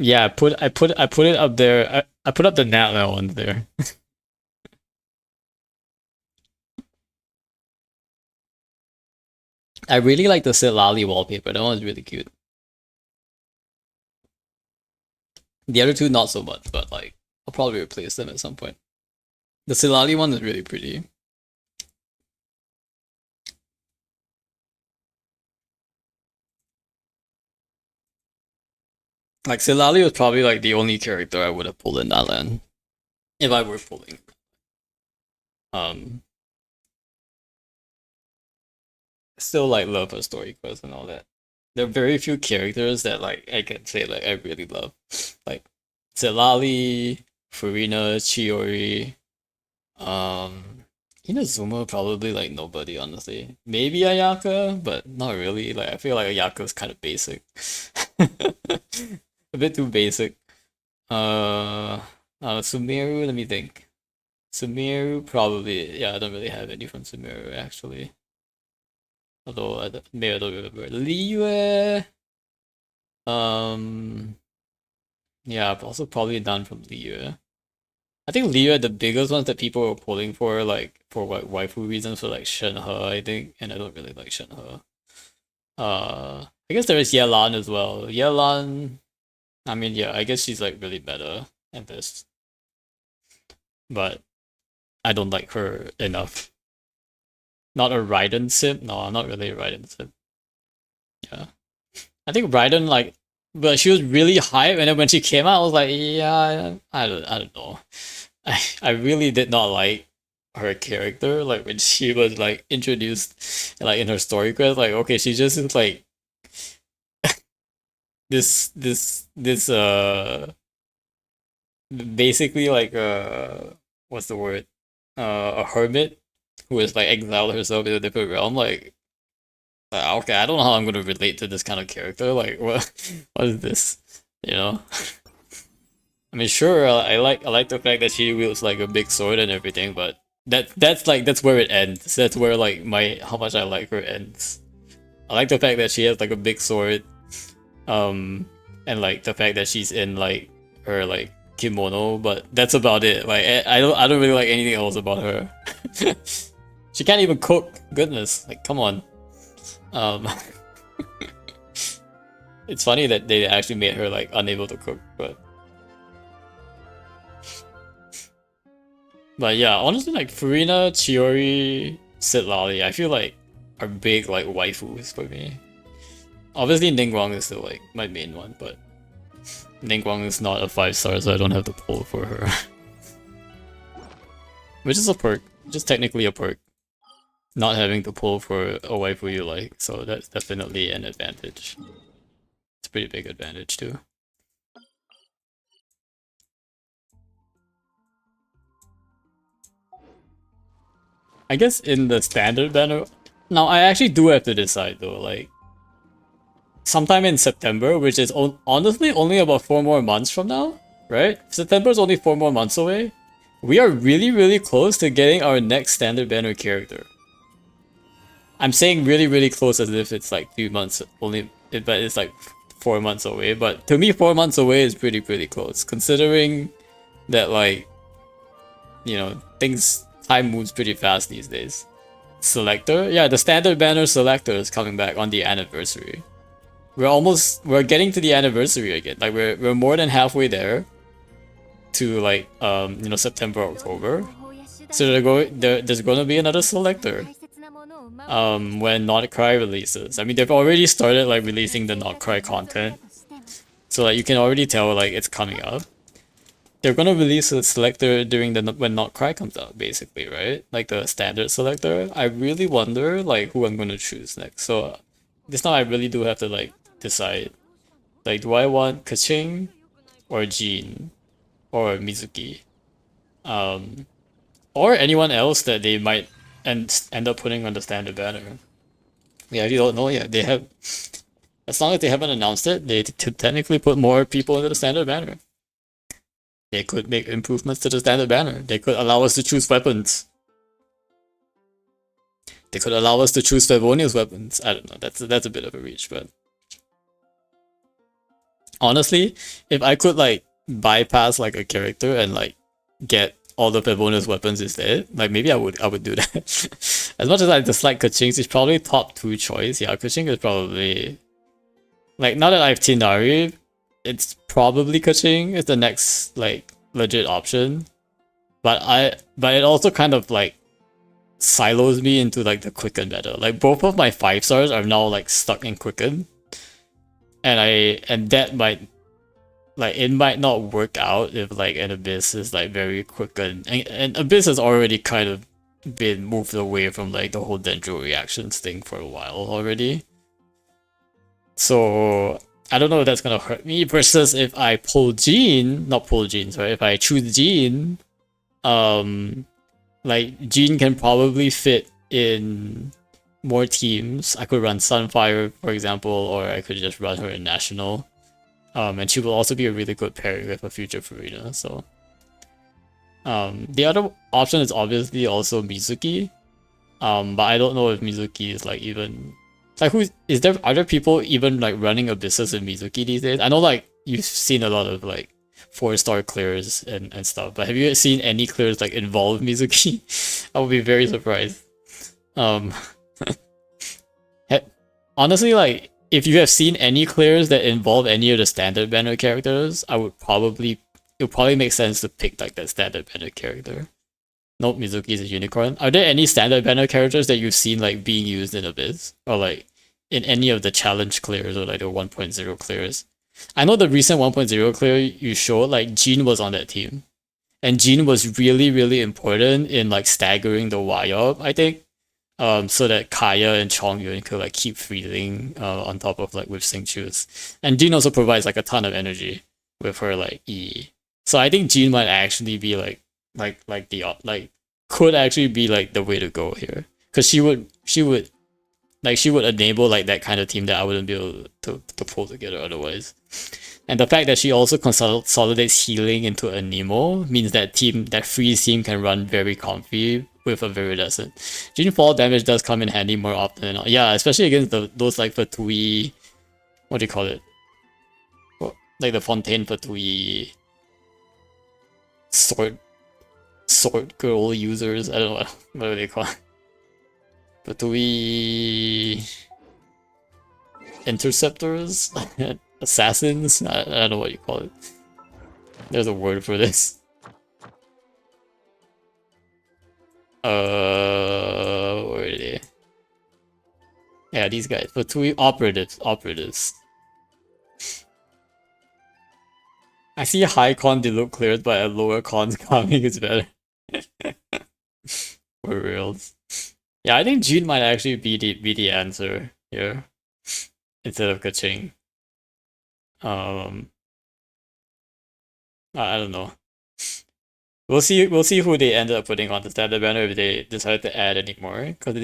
Yeah, I put it up there. I put up the Natla one there. I really like the Silali wallpaper. That one's really cute. The other two not so much, but like I'll probably replace them at some point. The Silali one is really pretty. Like Silali was probably like the only character I would have pulled in that land if I were pulling. Um, Still like love her story quest and all that. There are very few characters that like I can say like I really love, like Silali, Furina, Chiori, Inazuma probably like nobody honestly. Maybe Ayaka, but not really. Like I feel like Ayaka's kind of basic, a bit too basic. Uh, Sumeru. Let me think. Sumeru probably. Yeah, I don't really have any from Sumeru actually. Although maybe I don't remember. Liyue. Um. Yeah, also probably none from Liyue. I think Liyue, the biggest ones that people were pulling for, like for what waifu reasons, for like Shenhe, I think, and I don't really like Shenhe. I guess there is Yelan as well. Yelan, I mean, yeah, I guess she's like really meta and this, but I don't like her enough. Not a Raiden simp. No, I'm not really a Raiden simp. Yeah, I think Raiden like, but she was really hype, and then when she came out, I was like, yeah, I don't know. I really did not like her character. Like when she was like introduced, like in her story quest, like okay, she just is like this basically like what's the word, a hermit who has like exiled herself in a different realm. Like okay, I don't know how I'm gonna relate to this kind of character. Like what is this? You know? I mean, sure, I like the fact that she wields like a big sword and everything, but that's where it ends. That's where like my how much I like her ends. I like the fact that she has like a big sword, um, and like the fact that she's in like her like kimono, but that's about it. Like I don't really like anything else about her. She can't even cook. Goodness, like come on. Um, it's funny that they actually made her like unable to cook, but yeah, honestly, like Furina, Chiori, Citlali, I feel like are big like waifus for me. Obviously, Ningguang is still like my main one, but Ningguang is not a 5 star, so I don't have to pull for her. Which is a perk, just technically a perk. Not having to pull for a waifu you like, so that's definitely an advantage. It's a pretty big advantage too. I guess in the standard banner, now I actually do have to decide though, like sometime in September, which is honestly only about 4 more months from now, right? September is only 4 more months away. We are really, really close to getting our next standard banner character. I'm saying really, really close as if it's like 2 months only, but it's like 4 months away. But to me, 4 months away is pretty, pretty close, considering that like, time moves pretty fast these days. Selector, yeah, the standard banner selector is coming back on the anniversary. We're getting to the anniversary again. Like we're more than halfway there to like September, October. So there's gonna be another selector when Not Cry releases. I mean, they've already started like releasing the Not Cry content, so like you can already tell like it's coming up. They're gonna release a selector during the when Not Cry comes out, basically, right? Like the standard selector. I really wonder like who I'm gonna choose next. So this time I really do have to like decide. Like, do I want Kaching or Jean or Mizuki, um, or anyone else that they might end up putting on the standard banner? Yeah, you don't know yet. They have, as long as they haven't announced it, they technically put more people into the standard banner. They could make improvements to the standard banner. They could allow us to choose weapons. They could allow us to choose Favonia's weapons. I don't know. That's a bit of a reach, but Honestly, if I could like bypass like a character and like get all the bonus weapons instead, like maybe I would do that. As much as I dislike Kaching, it's probably top 2 choice. Yeah, Kaching is probably like, now that I have Tinari, it's probably Kaching is the next like legit option. But it also kind of like silos me into like the Quicken meta. Like both of my 5 stars are now like stuck in Quicken. And that might like, it might not work out if like an Abyss is like very Quicken. And Abyss has already kind of been moved away from like the whole Dendro reactions thing for a while already. So I don't know if that's gonna hurt me, versus if I pull Jean, not pull Jean, sorry, if I choose Jean, like Jean can probably fit in more teams. I could run Sunfire, for example, or I could just run her in National. And she will also be a really good pairing with a future Furina, so. The other option is obviously also Mizuki. But I don't know if Mizuki is like even like, are there people even like running Abysses in Mizuki these days? I know like you've seen a lot of like 4-star clears and stuff, but have you seen any clears like involve Mizuki? I would be very surprised. Honestly, like if you have seen any clears that involve any of the standard banner characters, it would probably make sense to pick like that standard banner character. Nope, Mizuki is a unicorn. Are there any standard banner characters that you've seen like being used in Abyss? Or like in any of the challenge clears or like the 1.0 clears? I know the recent 1.0 clear you showed, like Jean was on that team. And Jean was really, really important in like staggering the Y up, I think. So that Kaya and Chongyun could like keep freezing on top of like with Xingqiu's. And Jean also provides like a ton of energy with her like E. So I think Jean might actually be could actually be like the way to go here, because she would enable like that kind of team that I wouldn't be able to pull together otherwise. And the fact that she also consolidates healing into a Nemo means that freeze team can run very comfy with a Viridescent. Jean fall damage does come in handy more often than not. Yeah, especially against those like Fatui, what do you call it? Like the Fontaine Fatui sword girl users. I don't know what do they call it. Fatui interceptors, assassins. I don't know what you call it. There's a word for this. Where are they? Yeah, these guys. Fatui operatives. I see high con deloop cleared, but a lower con coming is better. For reals. Yeah, I think Jean might actually be the answer here instead of Kaching. I don't know. We'll see who they end up putting on the standard banner if they decide to add any more. Because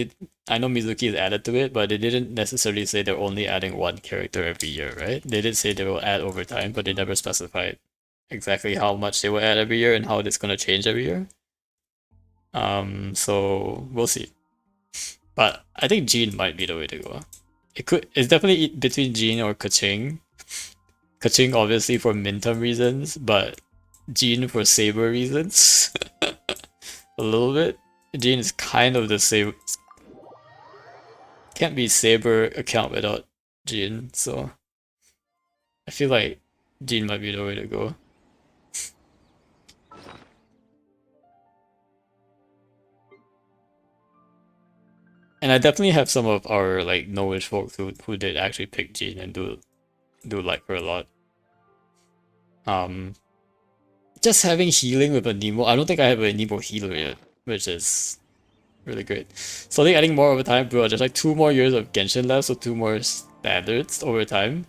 I know Mizuki is added to it, but they didn't necessarily say they're only adding one character every year, right? They did say they will add over time, but they never specified exactly how much they will add every year and how it's gonna change every year. So we'll see. But I think Jean might be the way to go. It's definitely between Jean or Kaching. Kaching obviously for Mintum reasons, but Jean for Saber reasons. A little bit. Jean is kind of the same. Can't be Saber account without Jean, so I feel like Jean might be the way to go. And I definitely have some of our like Nowish folks who did actually pick Jean and do like her a lot. Just having healing with a Nemo. I don't think I have a Nemo healer yet, which is really great. Slowly adding more over time, bro. There's like 2 more years of Genshin left, so 2 more standards over time.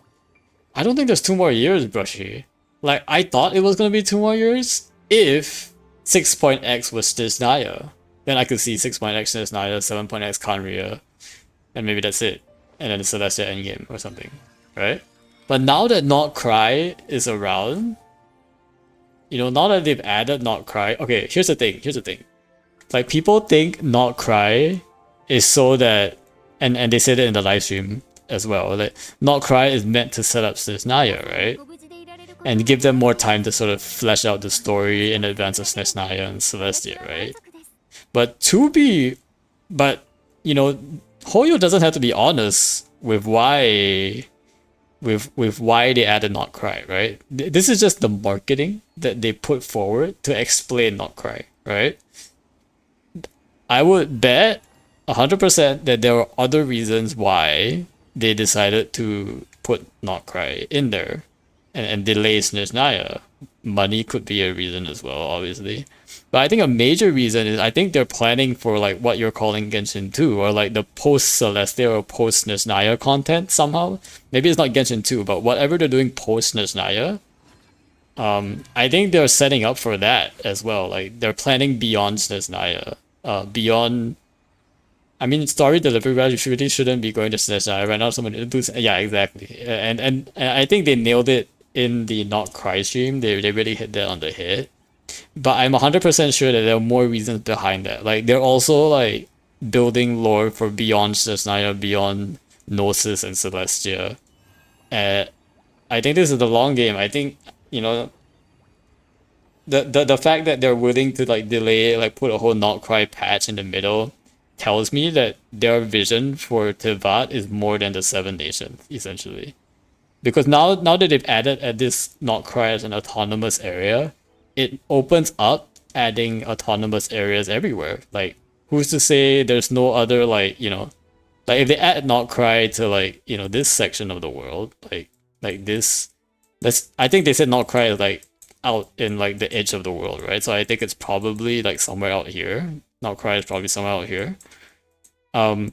I don't think there's 2 more years, Brushy. Like, I thought it was gonna be 2 more years if 6.x was Stisnaya. Then I could see 6.x Stisnaya, 7.x Conria, and maybe that's it. And then the Celestia endgame or something, right? But now that Not Cry is around, you know, now that they've added Not Cry, okay, here's the thing. Like, people think Not Cry is so that, and they said it in the live stream as well, like, Not Cry is meant to set up Stisnaya, right? and give them more time to sort of flesh out the story in advance of Snezhnaya and Celestia, right? But to be, but you know, Hoyo doesn't have to be honest with why, with why they added Not Cry, right? This is just the marketing that they put forward to explain Not Cry, right? I would bet 100% that there were other reasons why they decided to put Not Cry in there and delay Snezhnaya. Money could be a reason as well, obviously. But I think a major reason is I think they're planning for like what you're calling Genshin 2 or like the post Celestia or post Snezhnaya content somehow. Maybe it's not Genshin 2, but whatever they're doing post Snezhnaya, I think they're setting up for that as well. Like they're planning beyond Snezhnaya, beyond. I mean, story delivery wise, you really shouldn't be going to Snezhnaya right now. Someone yeah, exactly. And I think they nailed it in the Not Cry stream. They really hit that on the head. But I'm 100% sure that there are more reasons behind that. Like they're also like building lore for beyond Snezhnaya, beyond Gnosis and Celestia. And I think this is the long game. I think you know the fact that they're willing to like delay, like put a whole Not Cry patch in the middle, tells me that their vision for Tivat is more than the Seven Nations, essentially. Because now that they've added at this Not Cry as an autonomous area, it opens up adding autonomous areas everywhere. Like, who's to say there's no other like like if they add Not Cry to like this section of the world, like this, let's I think they said Not Cry is like out in like the edge of the world, right? So I think it's probably like somewhere out here. Not Cry is probably somewhere out here. Um,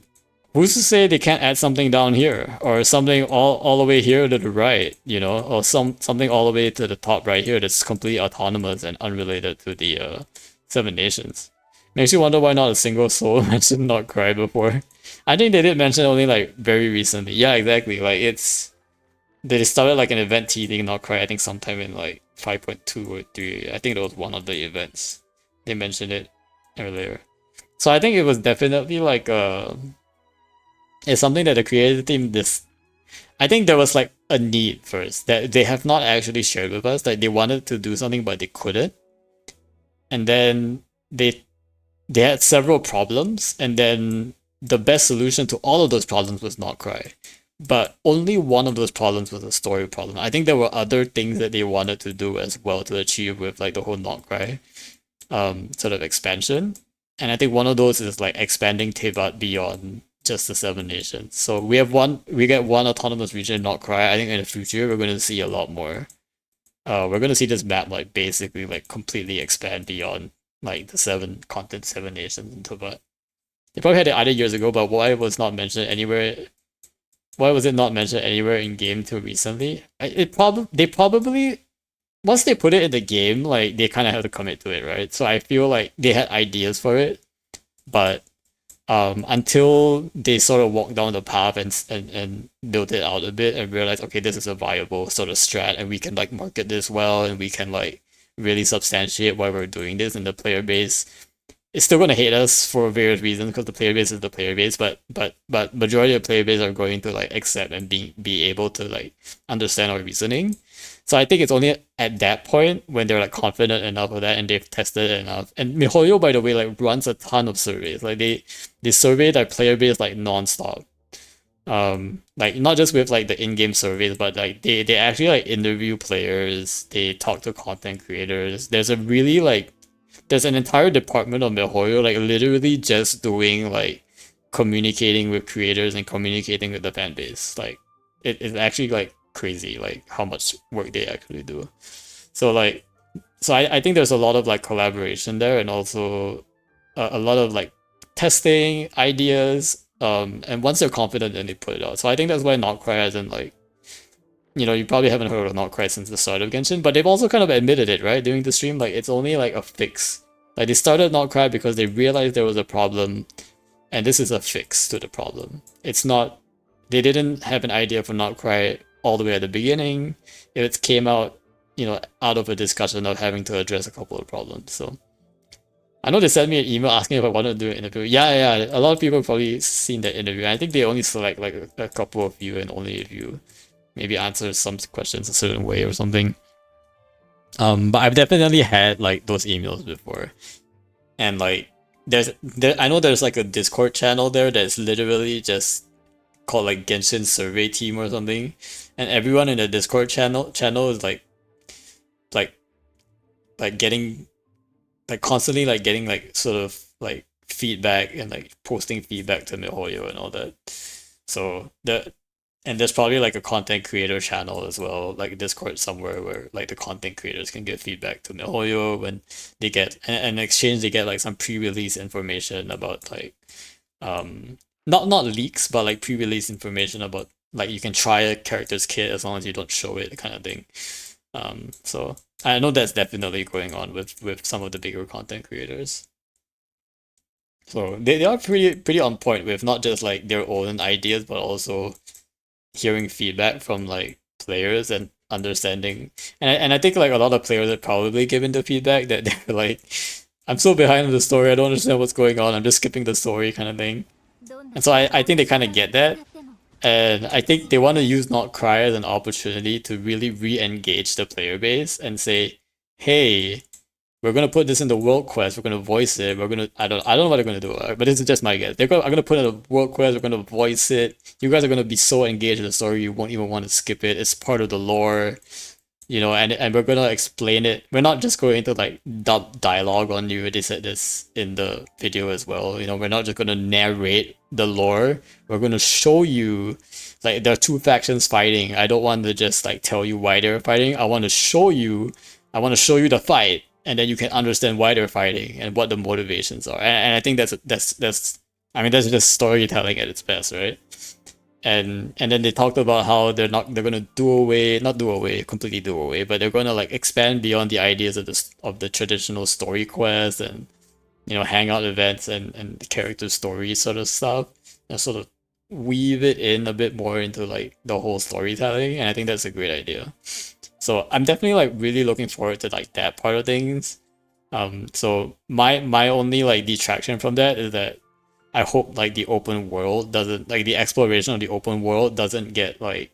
who's to say they can't add something down here or something all the way here to the right, or something all the way to the top right here that's completely autonomous and unrelated to the Seven Nations. Makes you wonder why not a single soul mentioned Not Cry before. I think they did mention only like very recently. Yeah, exactly. Like they started like an event teasing Not Cry. I think sometime in like 5.2 or 3. I think it was one of the events. They mentioned it earlier. So I think it was definitely like it's something that the creative team I think there was like a need first that they have not actually shared with us. Like they wanted to do something but they couldn't. And then they had several problems, and then the best solution to all of those problems was Not Cry. But only one of those problems was a story problem. I think there were other things that they wanted to do as well to achieve with like the whole Not Cry sort of expansion. And I think one of those is like expanding Tevat beyond just the Seven Nations. So we get one autonomous region, Not Cry. I think in the future we're gonna see a lot more. We're gonna see this map like basically like completely expand beyond like the seven nations in Tevat. They probably had it either years ago, but why was not mentioned anywhere? Why was it not mentioned anywhere in game till recently? They probably once they put it in the game, like they kind of have to commit to it, right? So I feel like they had ideas for it, but until they sort of walk down the path and build it out a bit and realize, okay, this is a viable sort of strat, and we can like market this well, and we can like really substantiate why we're doing this, and the player base is still gonna hate us for various reasons because the player base is the player base, but majority of player base are going to like accept and be able to like understand our reasoning. So I think it's only at that point when they're like confident enough of that and they've tested it enough. And MiHoYo, by the way, like runs a ton of surveys. Like they survey their player base like non-stop. Like not just with like the in-game surveys, but like they actually like interview players, they talk to content creators. There's an entire department of MiHoYo like literally just doing like communicating with creators and communicating with the fan base. Like it's actually like crazy like how much work they actually do. So I think there's a lot of like collaboration there, and also a lot of like testing ideas, and once they're confident then they put it out. So I think that's why Not Cry hasn't like, you probably haven't heard of Not Cry since the start of Genshin, but they've also kind of admitted it, right, during the stream. Like it's only like a fix. Like they started Not Cry because they realized there was a problem, and this is a fix to the problem. It's not, they didn't have an idea for Not Cry all the way at the beginning. It came out, out of a discussion of having to address a couple of problems. So I know they sent me an email asking if I wanted to do an interview. Yeah. A lot of people have probably seen that interview. I think they only select like a couple of you, and only if you maybe answer some questions a certain way or something. But I've definitely had like those emails before, and like I know there's like a Discord channel there that's literally just called like Genshin Survey Team or something, and everyone in the Discord channel is like getting like constantly like getting like sort of like feedback and like posting feedback to MiHoYo and all that. So there's probably like a content creator channel as well, like Discord somewhere where like the content creators can give feedback to MiHoYo when they get and in exchange they get like some pre-release information about like um not leaks but like pre-release information about like you can try a character's kit as long as you don't show it kind of thing. So I know that's definitely going on with some of the bigger content creators. So they are pretty on point with not just like their own ideas but also hearing feedback from like players and understanding. And I think like a lot of players are probably given the feedback that they're like, I'm so behind in the story, I don't understand what's going on, I'm just skipping the story kind of thing. And so I think they kind of get that. And I think they want to use Not Cry as an opportunity to really re-engage the player base and say, hey, we're gonna put this in the world quest. We're gonna voice it. I don't know what they're gonna do, but this is just my guess. I'm gonna put in a world quest. We're gonna voice it. You guys are gonna be so engaged in the story you won't even want to skip it. It's part of the lore, and we're gonna explain it. We're not just going to like dump dialogue on you. They said this in the video as well. We're not just gonna narrate the lore. We're gonna show you like there are two factions fighting. I don't want to just like tell you why they're fighting. I want to show you. I want to show you the fight, and then you can understand why they're fighting and what the motivations are. And I think that's I mean that's just storytelling at its best, right? And then they talked about how they're gonna not do away completely do away, but they're gonna like expand beyond the ideas of the traditional story quest and hangout events and the character story sort of stuff, and sort of weave it in a bit more into like the whole storytelling. And I think that's a great idea. So I'm definitely like really looking forward to like that part of things. So my only like detraction from that is that I hope like the open world doesn't like the exploration of the open world doesn't get like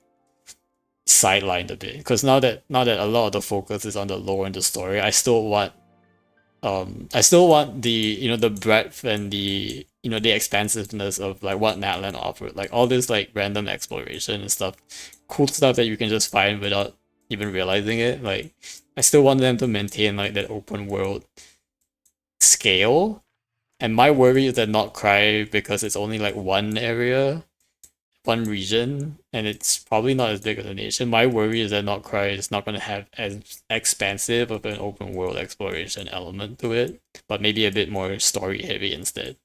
sidelined a bit, because now that a lot of the focus is on the lore and the story, I still want the the breadth and the expansiveness of like what Natlan offered, like all this like random exploration and stuff, cool stuff that you can just find without even realizing it. Like I still want them to maintain like that open world scale. And my worry is that Not Cry, because it's only like one area, one region, and it's probably not as big as a nation. My worry is that Not Cry is not going to have as expansive of an open world exploration element to it, but maybe a bit more story heavy instead.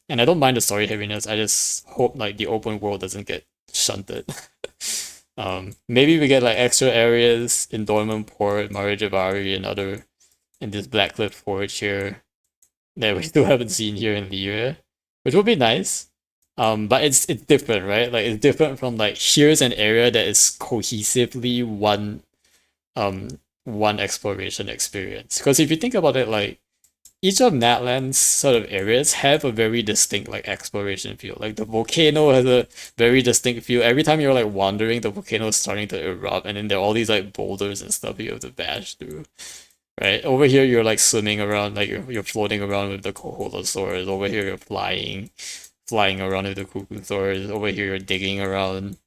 And I don't mind the story heaviness. I just hope like the open world doesn't get shunted. Maybe we get like extra areas in Dorman Port, Marijavari, and other in this Blackcliff Forge here that we still haven't seen here in Lyria, which would be nice. But it's different, right? Like it's different from like here's an area that is cohesively um one exploration experience. Because if you think about it, like each of Natlan's sort of areas have a very distinct like exploration feel. Like the volcano has a very distinct feel. Every time you're like wandering, the volcano is starting to erupt, and then there are all these like boulders and stuff you have to bash through. Right? Over here you're like swimming around, like you're floating around with the Koholosaurs. Over here you're flying around with the Kukusaurs. Over here you're digging around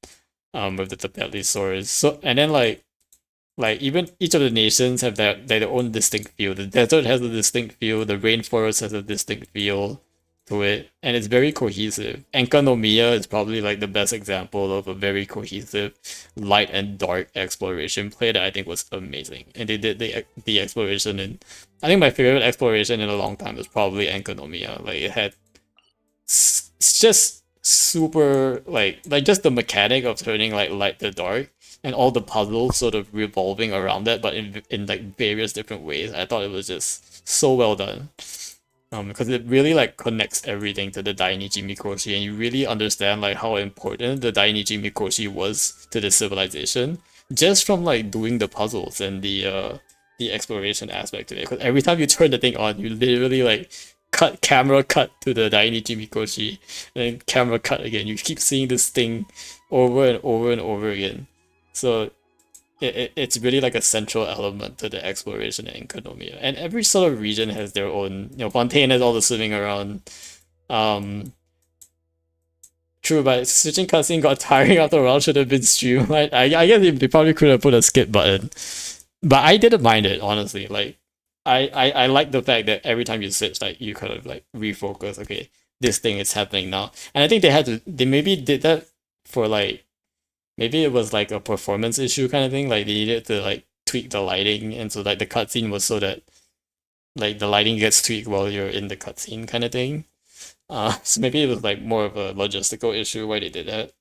with the Tapetlisaurs. So and then like even each of the nations have their own distinct feel. The desert has a distinct feel, the rainforest has a distinct feel to it, and it's very cohesive. Enkanomiya is probably like the best example of a very cohesive light and dark exploration play that I think was amazing. And they did the exploration, and I think my favorite exploration in a long time was probably Enkanomiya. Like it had it's just super like just the mechanic of turning like light to dark and all the puzzles sort of revolving around that, but in like various different ways. I thought it was just so well done. Because it really like connects everything to the Dainichi Mikoshi, and you really understand like how important the Dainichi Mikoshi was to the civilization just from like doing the puzzles and the exploration aspect of it. Because every time you turn the thing on, you literally like camera cut to the Dainichi Mikoshi, and then camera cut again. You keep seeing this thing over and over and over again. So it's really like a central element to the exploration in Inkonomia. And every sort of region has their own, Fontaine has all the swimming around. Um, True, but switching cutscene got tiring after a while, should have been streamlined. I guess they probably could have put a skip button. But I didn't mind it, honestly. Like, I like the fact that every time you switch, like, you kind of like refocus, okay, this thing is happening now. And I think they maybe did that for like, maybe it was like a performance issue kind of thing. Like, they needed to like tweak the lighting. And so, like, the cutscene was so that like the lighting gets tweaked while you're in the cutscene kind of thing. So maybe it was like more of a logistical issue why they did that.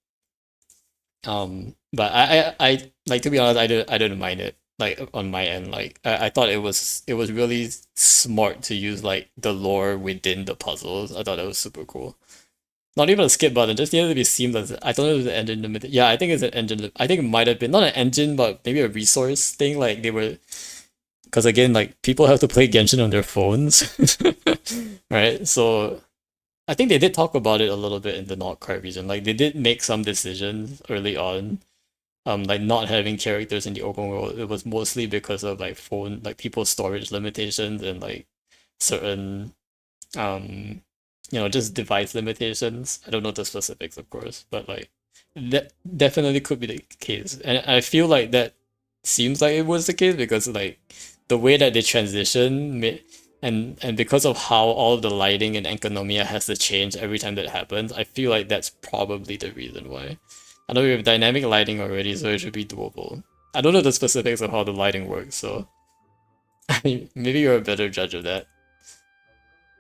But I like, to be honest, I didn't mind it. Like on my end, like I thought it was really smart to use like the lore within the puzzles. I thought that was super cool. Not even a skip button, just needed to be seamless. I thought it was an engine limited. Yeah, I think it's an engine. I think it might have been not an engine, but maybe a resource thing. Like they were, because again, like people have to play Genshin on their phones, right? So I think they did talk about it a little bit in the Not Card region. Like they did make some decisions early on. Like not having characters in the open world. It was mostly because of like phone, like people's storage limitations and like certain, um, just device limitations. I don't know the specifics, of course, but like that definitely could be the case. And I feel like that seems like it was the case because like the way that they transition and because of how all the lighting and Enkanomiya has to change every time that happens, I feel like that's probably the reason why. I know we have dynamic lighting already, so it should be doable. I don't know the specifics of how the lighting works, so maybe you're a better judge of that.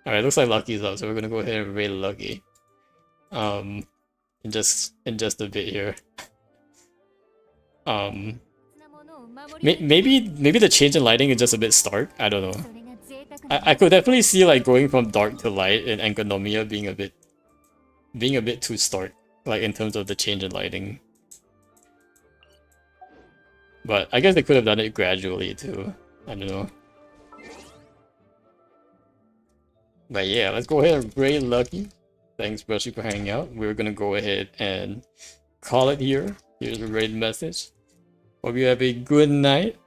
Alright, looks like Lucky's up, so we're gonna go ahead and raid Lucky. Um, in just a bit here. Um, maybe the change in lighting is just a bit stark. I don't know. I could definitely see like going from dark to light in Enkanomiya being a bit too stark, like in terms of the change in lighting. But I guess they could have done it gradually too. I don't know. But yeah, let's go ahead and raid Lucky. Thanks, Brushy, for hanging out. We're gonna go ahead and call it here. Here's the raid message. Hope you have a good night.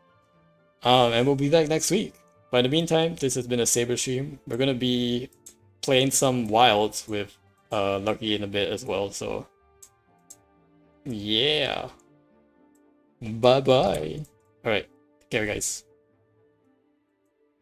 And we'll be back next week. But in the meantime, this has been a Saber stream. We're gonna be playing some wilds with Lucky in a bit as well, so yeah. Bye bye. Alright, take care guys.